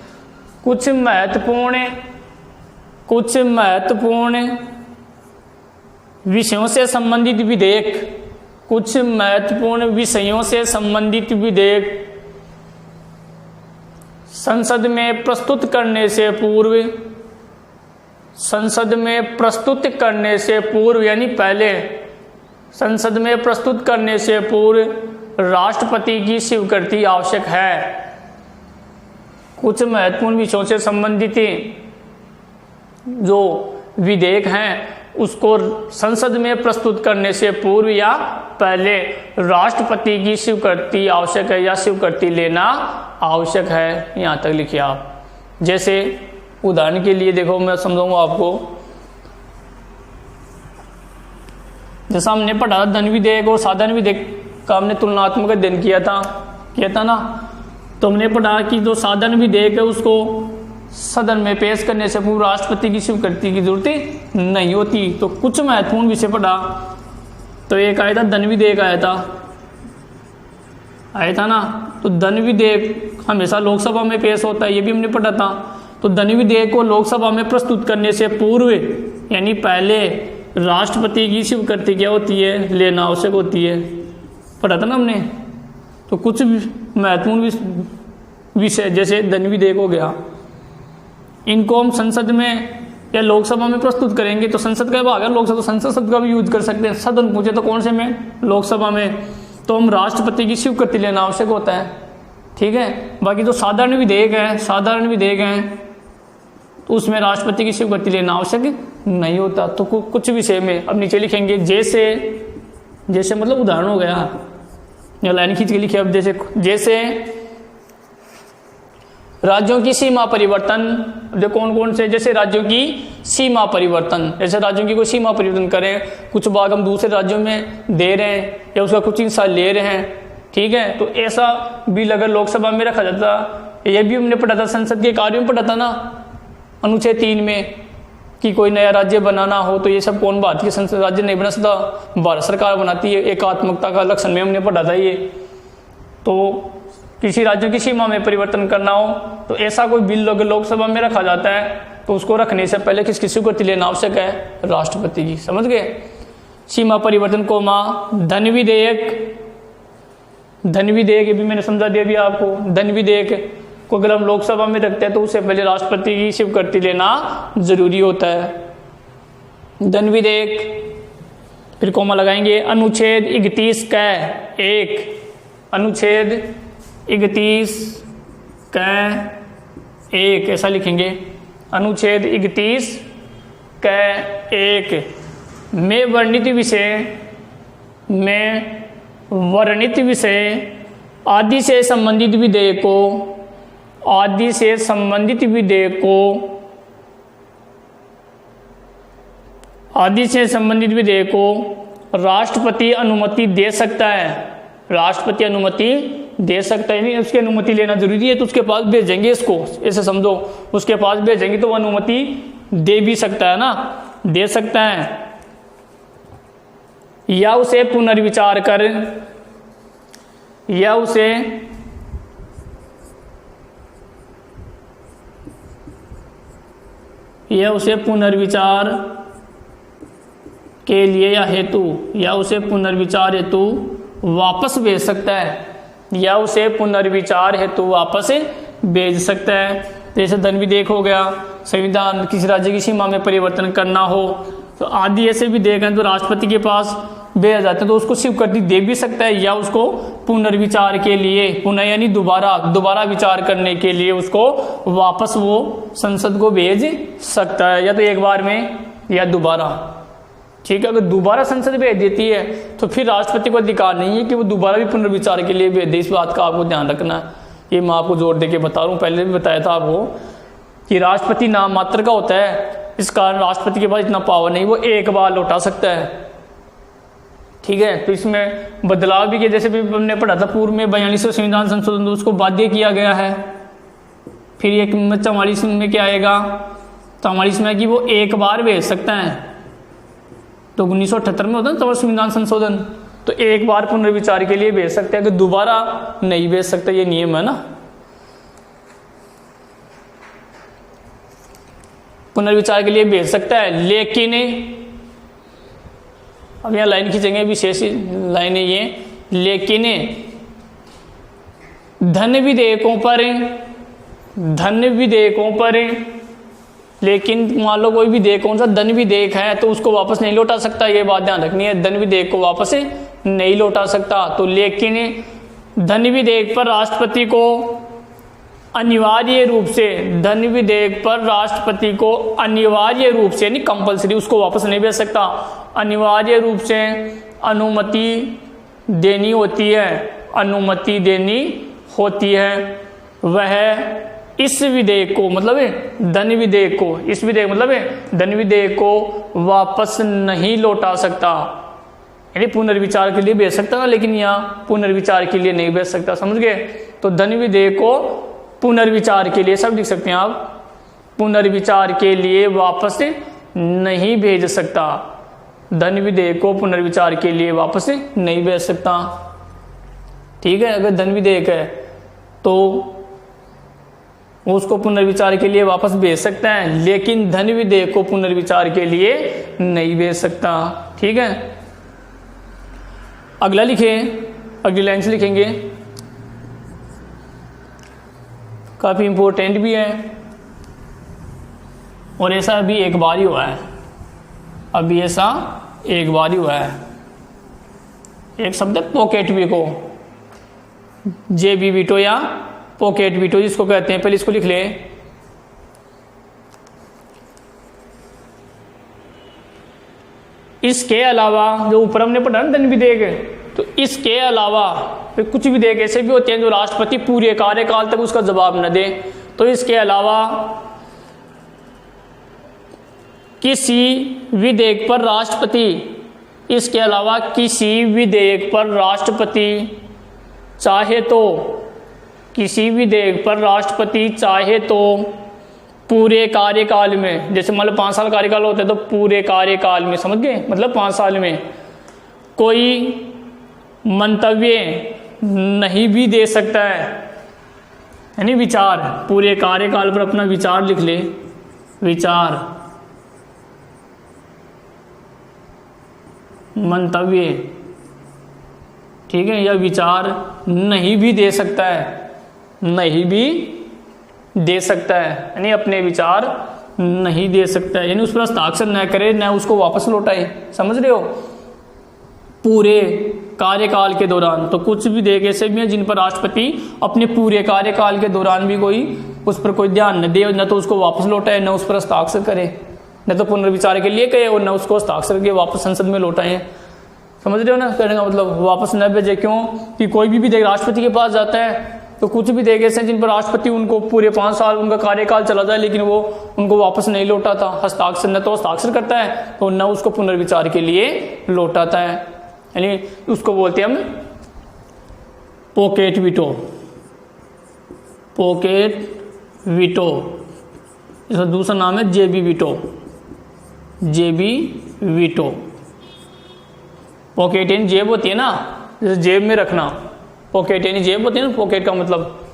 कुछ महत्वपूर्ण विषयों से संबंधित विधेयक, कुछ महत्वपूर्ण विषयों से संबंधित विधेयक संसद में प्रस्तुत करने से पूर्व यानी पहले, संसद में प्रस्तुत करने से पूर्व राष्ट्रपति की स्वीकृति आवश्यक है। कुछ महत्वपूर्ण विषयों से संबंधित जो विधेयक हैं उसको संसद में प्रस्तुत करने से पूर्व या पहले राष्ट्रपति की स्वीकृति आवश्यक है या स्वीकृति लेना आवश्यक है। यहाँ तक लिखिए आप। जैसे उदाहरण के लिए देखो, मैं समझाऊंगा आपको। जैसा हमने पढ़ा धन विधेयक और साधन विधेयक का हमने तुलनात्मक अध्ययन किया था ना, तो हमने पढ़ा कि जो साधन विधेयक है उसको सदन में पेश करने से पूर्व राष्ट्रपति की स्वीकृति की जरूरत नहीं होती। तो कुछ महत्वपूर्ण विषय पढ़ा, तो एक आया था धन विधेयक आया था ना। तो धन विधेयक हमेशा लोकसभा में पेश होता है, ये भी हमने पढ़ा था। तो धन विधेयक को लोकसभा में प्रस्तुत करने से पूर्व यानी पहले राष्ट्रपति की स्वीकृति क्या होती है? लेना आवश्यक होती है, पढ़ा था ना हमने। तो कुछ महत्वपूर्ण विषय जैसे धन विधेयक हो गया, इनको हम संसद में या लोकसभा में प्रस्तुत करेंगे। तो संसद का भाग है लोकसभा, तो संसद शब्द का भी यूज कर सकते हैं। सदन पूछे तो कौन से में? लोकसभा में। तो हम राष्ट्रपति की स्वीकृति लेना आवश्यक होता है। ठीक है, बाकी जो साधारण विधेयक हैं तो उसमें राष्ट्रपति की स्वीकृति लेना आवश्यक नहीं होता। तो कुछ विषय में अब नीचे लिखेंगे जैसे मतलब उदाहरण हो गया, लाइन खींच के लिखिए। अब जैसे राज्यों की सीमा परिवर्तन, जो कौन कौन से, जैसे राज्यों की सीमा परिवर्तन, जैसे राज्यों की कोई सीमा परिवर्तन करें, कुछ भाग हम दूसरे राज्यों में दे रहे हैं या उसका कुछ हिस्सा ले रहे हैं। ठीक है, तो ऐसा बिल अगर लोकसभा में रखा जाता, ये भी हमने पढ़ा था, संसद के कार्यों में पढ़ा था ना, अनुच्छेद 3 में, कि कोई नया राज्य बनाना हो तो ये सब कौन भारतीय संसद राज्य नहीं बना सकता, भारत सरकार बनाती है। एकात्मकता का लक्षण में हमने पढ़ा था ये। तो किसी राज्यों की सीमा में परिवर्तन करना हो तो ऐसा कोई बिल अगर लोकसभा में रखा जाता है तो उसको रखने से पहले किसकी स्वीकृति लेना आवश्यक है? राष्ट्रपति की। समझ गए? सीमा परिवर्तन को धन विधेयक भी मैंने समझा दिया भी आपको। धन विधेयक को अगर हम लोकसभा में रखते हैं तो उससे पहले राष्ट्रपति की स्वीकृति लेना जरूरी होता है। धन विधेयक, फिर कोमा लगाएंगे, अनुच्छेद 31 क 1, अनुच्छेद 31 क 1 ऐसा लिखेंगे। अनुच्छेद 31 क 1 में वर्णित विषय आदि से संबंधित विधेयक को राष्ट्रपति अनुमति दे सकता है। राष्ट्रपति अनुमति दे सकता है, नहीं उसकी अनुमति लेना जरूरी है, तो उसके पास भेजेंगे इसको, ऐसे समझो उसके पास भेजेंगे तो वो अनुमति दे भी सकता है ना, दे सकता है। या उसे पुनर्विचार कर, या उसे पुनर्विचार के लिए या हेतु, या उसे पुनर्विचार हेतु वापस भेज सकता है, या उसे पुनर्विचार हेतु वापस भेज सकता है। जैसे धन विधेयक हो गया, संविधान किसी राज्य की सीमा में परिवर्तन करना हो, तो आदि ऐसे विधेयक हैं तो राष्ट्रपति के पास भेज जाते हैं, तो उसको स्वीकृति दे भी सकता है, या उसको पुनर्विचार के लिए, पुनः यानी दोबारा विचार करने के लिए उसको वापस वो संसद को भेज सकता है, या तो एक बार में या दोबारा। ठीक है, अगर दोबारा संसद भेज देती है तो फिर राष्ट्रपति को अधिकार नहीं है कि वो दोबारा भी पुनर्विचार के लिए भेज दे। इस बात का आपको ध्यान रखना है, ये मैं आपको जोर देके बता रहा हूँ, पहले भी बताया था आपको कि राष्ट्रपति नाम मात्र का होता है, इस कारण राष्ट्रपति के पास इतना पावर नहीं, वो एक बार लौटा सकता है। ठीक है, तो इसमें बदलाव भी किया, जैसे भी हमने पढ़ा था पूर्व में 42वें संविधान संशोधन उसको बाध्य किया गया है। फिर एक 44 में क्या आएगा, 44 में कि वो एक बार भेज सकता है, तो 1978 में होता है ना संविधान संशोधन, तो एक बार पुनर्विचार के लिए भेज सकते हैं, अगर दोबारा नहीं भेज सकते, ये नियम है ना। पुनर्विचार के लिए भेज सकता है, लेकिन अब यहाँ लाइन खींचेंगे, विशेष लाइन है ये, लेकिन धन विधेयकों पर लेकिन मान लो कोई विधेयक कौन सा धन विधेयक है तो उसको वापस नहीं लौटा सकता, ये बात ध्यान रखनी है, धन विधेयक को वापस नहीं लौटा सकता। तो लेकिन धन विधेयक पर राष्ट्रपति को अनिवार्य रूप से, धन विधेयक पर राष्ट्रपति को अनिवार्य रूप से, यानी कंपलसरी, उसको वापस नहीं भेज सकता, अनिवार्य रूप से अनुमति देनी होती है, अनुमति देनी होती है। वह इस विधेयक को, मतलब धन विधेयक को, इस विधेयक मतलब धन विधेयक को वापस नहीं लौटा सकता, यानी पुनर्विचार के लिए भेज सकता था, लेकिन यहाँ पुनर्विचार के लिए नहीं भेज सकता, समझ गए। तो धन विधेयक को पुनर्विचार के लिए, सब लिख सकते हैं आप, पुनर्विचार के लिए वापस नहीं भेज सकता, धन विधेयक को पुनर्विचार के लिए वापस नहीं भेज सकता। ठीक है, अगर धन विधेयक है तो उसको पुनर्विचार के लिए वापस भेज सकता है, लेकिन धन विधेयक को पुनर्विचार के लिए नहीं भेज सकता। ठीक है, अगला लिखे, अगली लाइन से लिखेंगे, काफी इंपॉर्टेंट भी है और ऐसा अभी एक बार ही हुआ है, अभी ऐसा एक बार ही हुआ है। एक शब्द है पॉकेट वीटो, जेबी वीटो या पॉकेट वीटो जिसको कहते हैं, पहले इसको लिख ले। इसके अलावा जो ऊपर हमने पढ़ा ना धन विधेयक, तो इसके अलावा फिर कुछ विधेयक ऐसे भी होते हैं जो राष्ट्रपति पूरे कार्यकाल तक उसका जवाब न दे, तो इसके अलावा किसी विधेयक पर राष्ट्रपति, इसके अलावा किसी विधेयक पर राष्ट्रपति चाहे तो, किसी विधेयक पर राष्ट्रपति चाहे तो पूरे कार्यकाल में, जैसे मतलब 5 साल कार्यकाल होता है तो पूरे कार्यकाल में, समझ गए, मतलब 5 साल में कोई मंतव्य नहीं भी दे सकता है, यानी विचार, पूरे कार्यकाल पर अपना विचार लिख ले, विचार, मंतव्य, ठीक है, या विचार नहीं भी दे सकता है, नहीं भी दे सकता है, यानी अपने विचार नहीं दे सकता है, यानी उस पर हस्ताक्षर न करे, न उसको वापस लौटाए, समझ रहे हो, पूरे कार्यकाल के दौरान। तो कुछ भी विधेयक ऐसे भी हैं जिन पर राष्ट्रपति अपने पूरे कार्यकाल के दौरान भी कोई उस पर कोई ध्यान न दे, न तो उसको वापस लौटाए, न उस पर हस्ताक्षर करे, न तो पुनर्विचार के लिए कहे और न उसको हस्ताक्षर के वापस संसद में लौटाए, समझ रहे हो ना, कहने का मतलब वापस न भेजे। क्यों कि कोई भी विधेयक राष्ट्रपति के पास जाता है तो कुछ भी विधेयक ऐसे जिन पर राष्ट्रपति उनको पूरे 5 साल उनका कार्यकाल चला जाए लेकिन वो उनको वापस नहीं लौटाता, हस्ताक्षर न तो हस्ताक्षर करता है और न उसको पुनर्विचार के लिए लौटाता है, यानी उसको बोलते हैं हम पॉकेट वीटो, पॉकेट वीटो। इसका दूसरा नाम है जेबी वीटो, जेबी वीटो। पॉकेट यानी जेब होती है ना, जैसे जेब में रखना, पॉकेट यानी जेब होती है ना, पॉकेट का मतलब।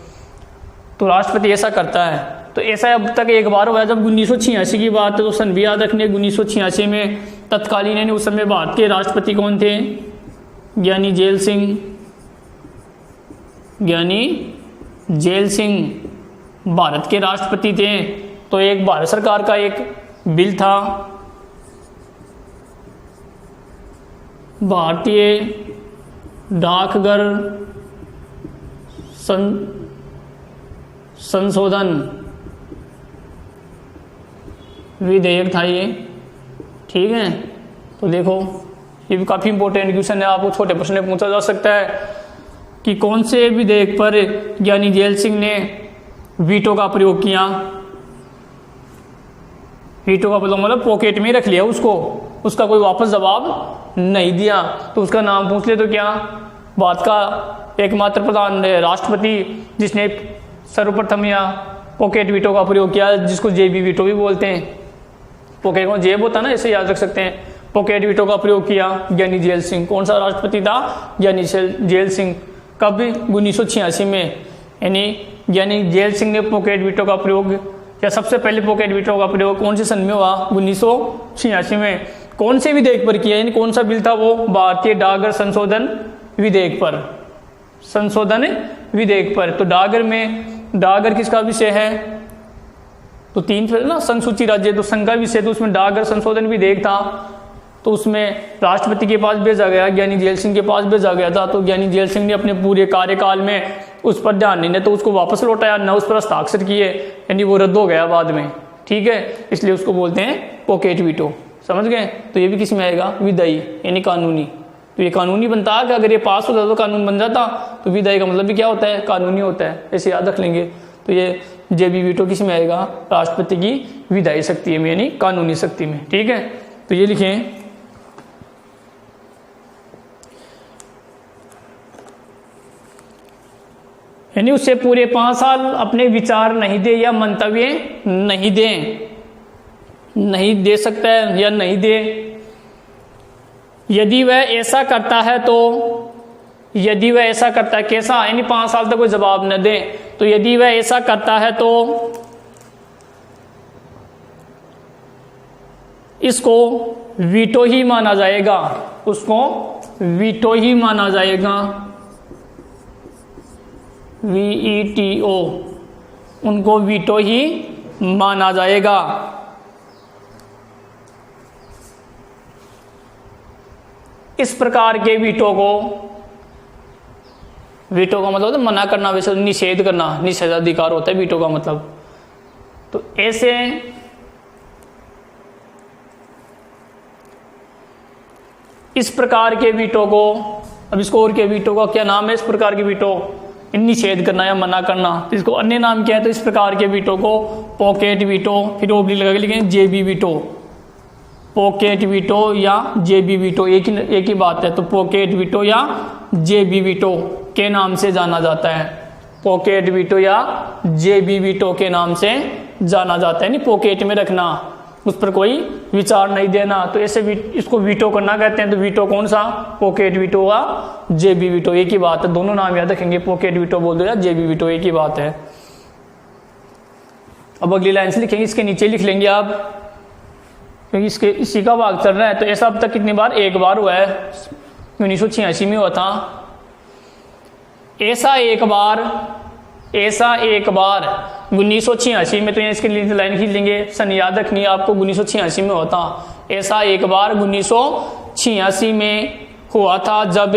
तो राष्ट्रपति ऐसा करता है। तो ऐसा अब तक एक बार हुआ जब 1986 की बात है, तो सन भी याद रखने 1986 में तत्कालीन यानी उस समय भारत के राष्ट्रपति कौन थे? ज्ञानी जेल सिंह, ज्ञानी जेल सिंह भारत के राष्ट्रपति थे। तो एक भारत सरकार का एक बिल था, भारतीय डाकघर संशोधन विधेयक था ये, ठीक है। तो देखो ये भी काफ़ी इंपॉर्टेंट क्वेश्चन है, आपको छोटे प्रश्न में पूछा जा सकता है कि कौन से विधेयक पर ज्ञानी जेल सिंह ने वीटो का प्रयोग किया। वीटो का प्रयोग मतलब पॉकेट में रख लिया उसको, उसका कोई वापस जवाब नहीं दिया। तो उसका नाम पूछ ले तो क्या? भारत का एकमात्र प्रधान राष्ट्रपति जिसने सर्वप्रथम या पॉकेट वीटो का प्रयोग किया, जिसको जेबी वीटो भी बोलते हैं। पॉकेट में जेब होता है ना, इसे याद रख सकते हैं। पॉकेट वीटो का प्रयोग किया ज्ञानी जेल सिंह। कौन सा राष्ट्रपति था? ज्ञानी जेल सिंह। कब? 1986 में। यानी ज्ञानी जेल सिंह ने पॉकेट वीटो का प्रयोग, या सबसे पहले पॉकेट वीटो का प्रयोग कौन से सन में हुआ? 1986 में। कौन से विधेयक पर किया, यानी कौन सा बिल था वो? भारतीय डाकघर संशोधन विधेयक पर, संशोधन विधेयक पर। तो डाकघर में, डाकघर किसका विषय है? तो तीन ना, संघ सूची राज्य, तो संघ का विषय, तो उसमें डाकघर संशोधन विधेयक था। तो उसमें राष्ट्रपति के पास भेजा गया, ज्ञानी जेल सिंह के पास भेजा गया था। तो ज्ञानी जेल सिंह ने अपने पूरे कार्यकाल में उस पर ध्यान नहीं, तो उसको वापस लौटाया, न उस पर हस्ताक्षर किए, यानी वो रद्द हो गया बाद में, ठीक है। इसलिए उसको बोलते हैं पॉकेट वीटो, समझ गए। तो ये भी किस में आएगा? विधायी यानी कानूनी। तो ये कानूनी बनता है कि अगर ये पास होता तो कानून बन जाता। तो विधायी का मतलब भी क्या होता है? कानूनी होता है, ऐसे याद रख लेंगे। तो ये जेबी वीटो किस में आएगा? राष्ट्रपति की विधायी शक्ति में, यानी कानूनी शक्ति में, ठीक है। तो ये लिखें, यानी उससे पूरे 5 साल अपने विचार नहीं दे या मंतव्य नहीं दे, नहीं दे सकता है या नहीं दे। यदि वह ऐसा करता है तो, यदि वह ऐसा करता है, कैसा? यानी 5 साल तक कोई जवाब न दे। तो यदि वह ऐसा करता है तो इसको वीटो ही माना जाएगा, उसको वीटो ही माना जाएगा, VETO, उनको वीटो ही माना जाएगा। इस प्रकार के वीटो को, वीटो का मतलब मना करना, वैसे निषेध करना, निषेधाधिकार होता है वीटो का मतलब। तो ऐसे इस प्रकार के वीटो को, अब इसको और के वीटो का क्या नाम है? इस प्रकार के वीटो निषेध करना या मना करना, तो इसको अन्य नाम क्या है? तो इस प्रकार के वीटो को पॉकेट वीटो, फिर ओब्लिक लगा के लिखेंगे जेबी वीटो, पॉकेट वीटो या जेबी वीटो, एक ही बात है। तो पॉकेट वीटो या जेबी वीटो के नाम से जाना जाता है, पॉकेट वीटो या जेबी वीटो के नाम से जाना जाता है। यानी पॉकेट में रखना, उस पर कोई विचार नहीं देना, तो ऐसे इसको वीटो करना कहते हैं। तो वीटो कौन सा? पॉकेट वीटो या जेबी वीटो, एक ही बात है। दोनों नाम याद रखेंगे, पॉकेट वीटो बोल दो या जेबी वीटो, एक ही बात है। अब अगली लाइन से लिखेंगे, इसके नीचे लिख लेंगे आप, क्योंकि इसके इसी का भाग चल रहा है। तो ऐसा अब तक कितनी बार? एक बार हुआ है, 1986 में हुआ था। ऐसा एक बार 1986 में, तो यहाँ इसके लिए लाइन खींच लेंगे, सन याद रखनी है आपको, 1986 में होता। ऐसा एक बार 1986 में हुआ था जब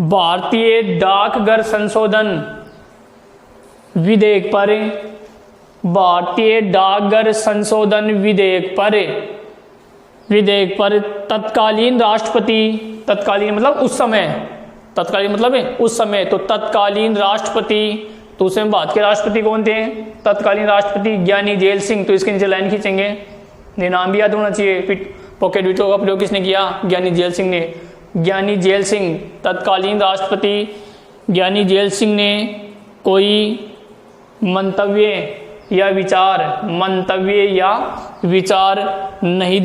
भारतीय डाकघर संशोधन विधेयक पर, भारतीय डाकघर संशोधन विधेयक पर तत्कालीन राष्ट्रपति, तत्कालीन मतलब उस समय, तत्कालीन मतलब है उस समय, तो तत्कालीन राष्ट्रपति, तो उस समय भारत के राष्ट्रपति कौन थे? तत्कालीन राष्ट्रपति ज्ञानी जेल सिंह। तो इसके नीचे लाइन खींचेंगे, ये नाम भी याद होना चाहिए। फिर पॉकेट वीटो का प्रयोग किसने किया? ज्ञानी जेल सिंह ने। ज्ञानी झैल सिंह, तत्कालीन राष्ट्रपति ज्ञानी झैल सिंह ने कोई मंतव्य या विचार नहीं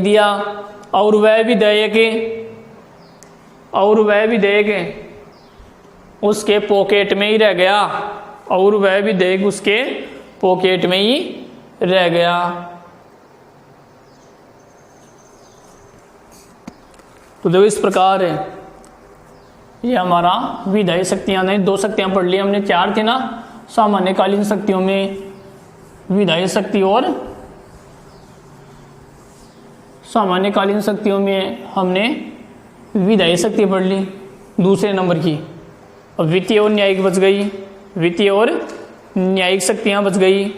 दिया और वह विधेयक उसके पॉकेट में ही रह गया। तो देखो इस प्रकार ये हमारा विधायी शक्तियां, नहीं 2 शक्तियां पढ़ ली हमने, 4 थी ना सामान्यकालीन शक्तियों में विधायी शक्ति और सामान्यकालीन शक्तियों में हमने विधायी शक्ति पढ़ ली दूसरे नंबर की। अब वित्तीय और न्यायिक बच गई, वित्तीय और न्यायिक शक्तियां बच गई,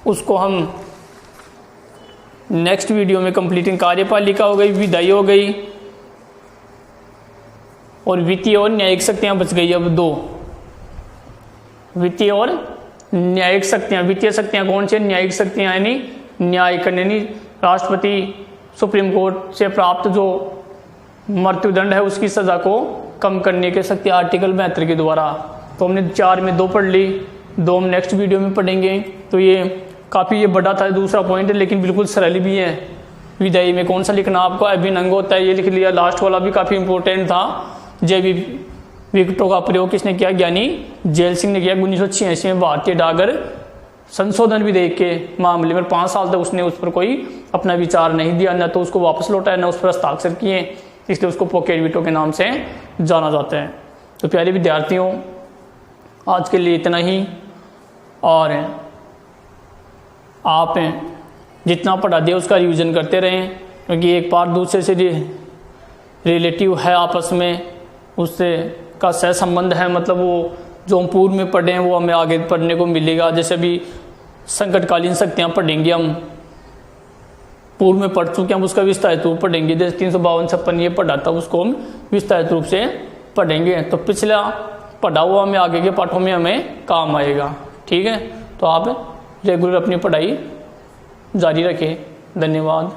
उसको हम नेक्स्ट वीडियो में कंप्लीटिंग कार्यपालिका हो गई, विधायी हो गई और वित्तीय और न्यायिक शक्तियां बच गई। अब 2 वित्तीय और न्यायिक शक्तियां। वित्तीय शक्तियां कौन से? न्यायिक शक्तियां यानी न्याय करने, यानी राष्ट्रपति सुप्रीम कोर्ट से प्राप्त जो मृत्युदंड है उसकी सजा को कम करने के शक्ति आर्टिकल 72 के द्वारा। तो हमने 4 में 2 पढ़ ली, 2 हम नेक्स्ट वीडियो में पढ़ेंगे। तो ये काफ़ी ये बड़ा था दूसरा पॉइंट, लेकिन बिल्कुल सरल भी है। विधायी में कौन सा लिखना आपको? अभिन्न अंग होता है, ये लिख लिया। लास्ट वाला भी काफ़ी इंपॉर्टेंट था। जैविक विघटनों का प्रयोग किसने किया? ज्ञानी झैल सिंह ने किया 1986 में भारतीय डाकघर संशोधन विधेयक के मामले में। 5 साल तक उसने उस पर कोई अपना विचार नहीं दिया, न तो उसको वापस लौटाया, न उस पर हस्ताक्षर किए, इसलिए उसको पॉकेट वीटो के नाम से जाना जाता है। तो प्यारे विद्यार्थियों, आज के लिए इतना ही, और आप जितना पढ़ा दिया उसका रिवीजन करते रहें, क्योंकि एक पार्ट दूसरे से रिलेटिव है, आपस में उससे का सह संबंध है। मतलब वो जो हम पूर्व में पढ़े हैं वो हमें आगे पढ़ने को मिलेगा। जैसे अभी संकटकालीन शक्तियाँ पढ़ेंगे, हम पूर्व में पढ़ चुके हैं, हम उसका विस्तारित रूप पढ़ेंगे। जैसे 352-56 ये पढ़ा था, उसको हम विस्तारित रूप से पढ़ेंगे। तो पिछला पढ़ा हुआ हमें आगे के पाठों में हमें काम आएगा। ठीक है, तो आप रेगुलर अपनी पढ़ाई जारी रखें। धन्यवाद।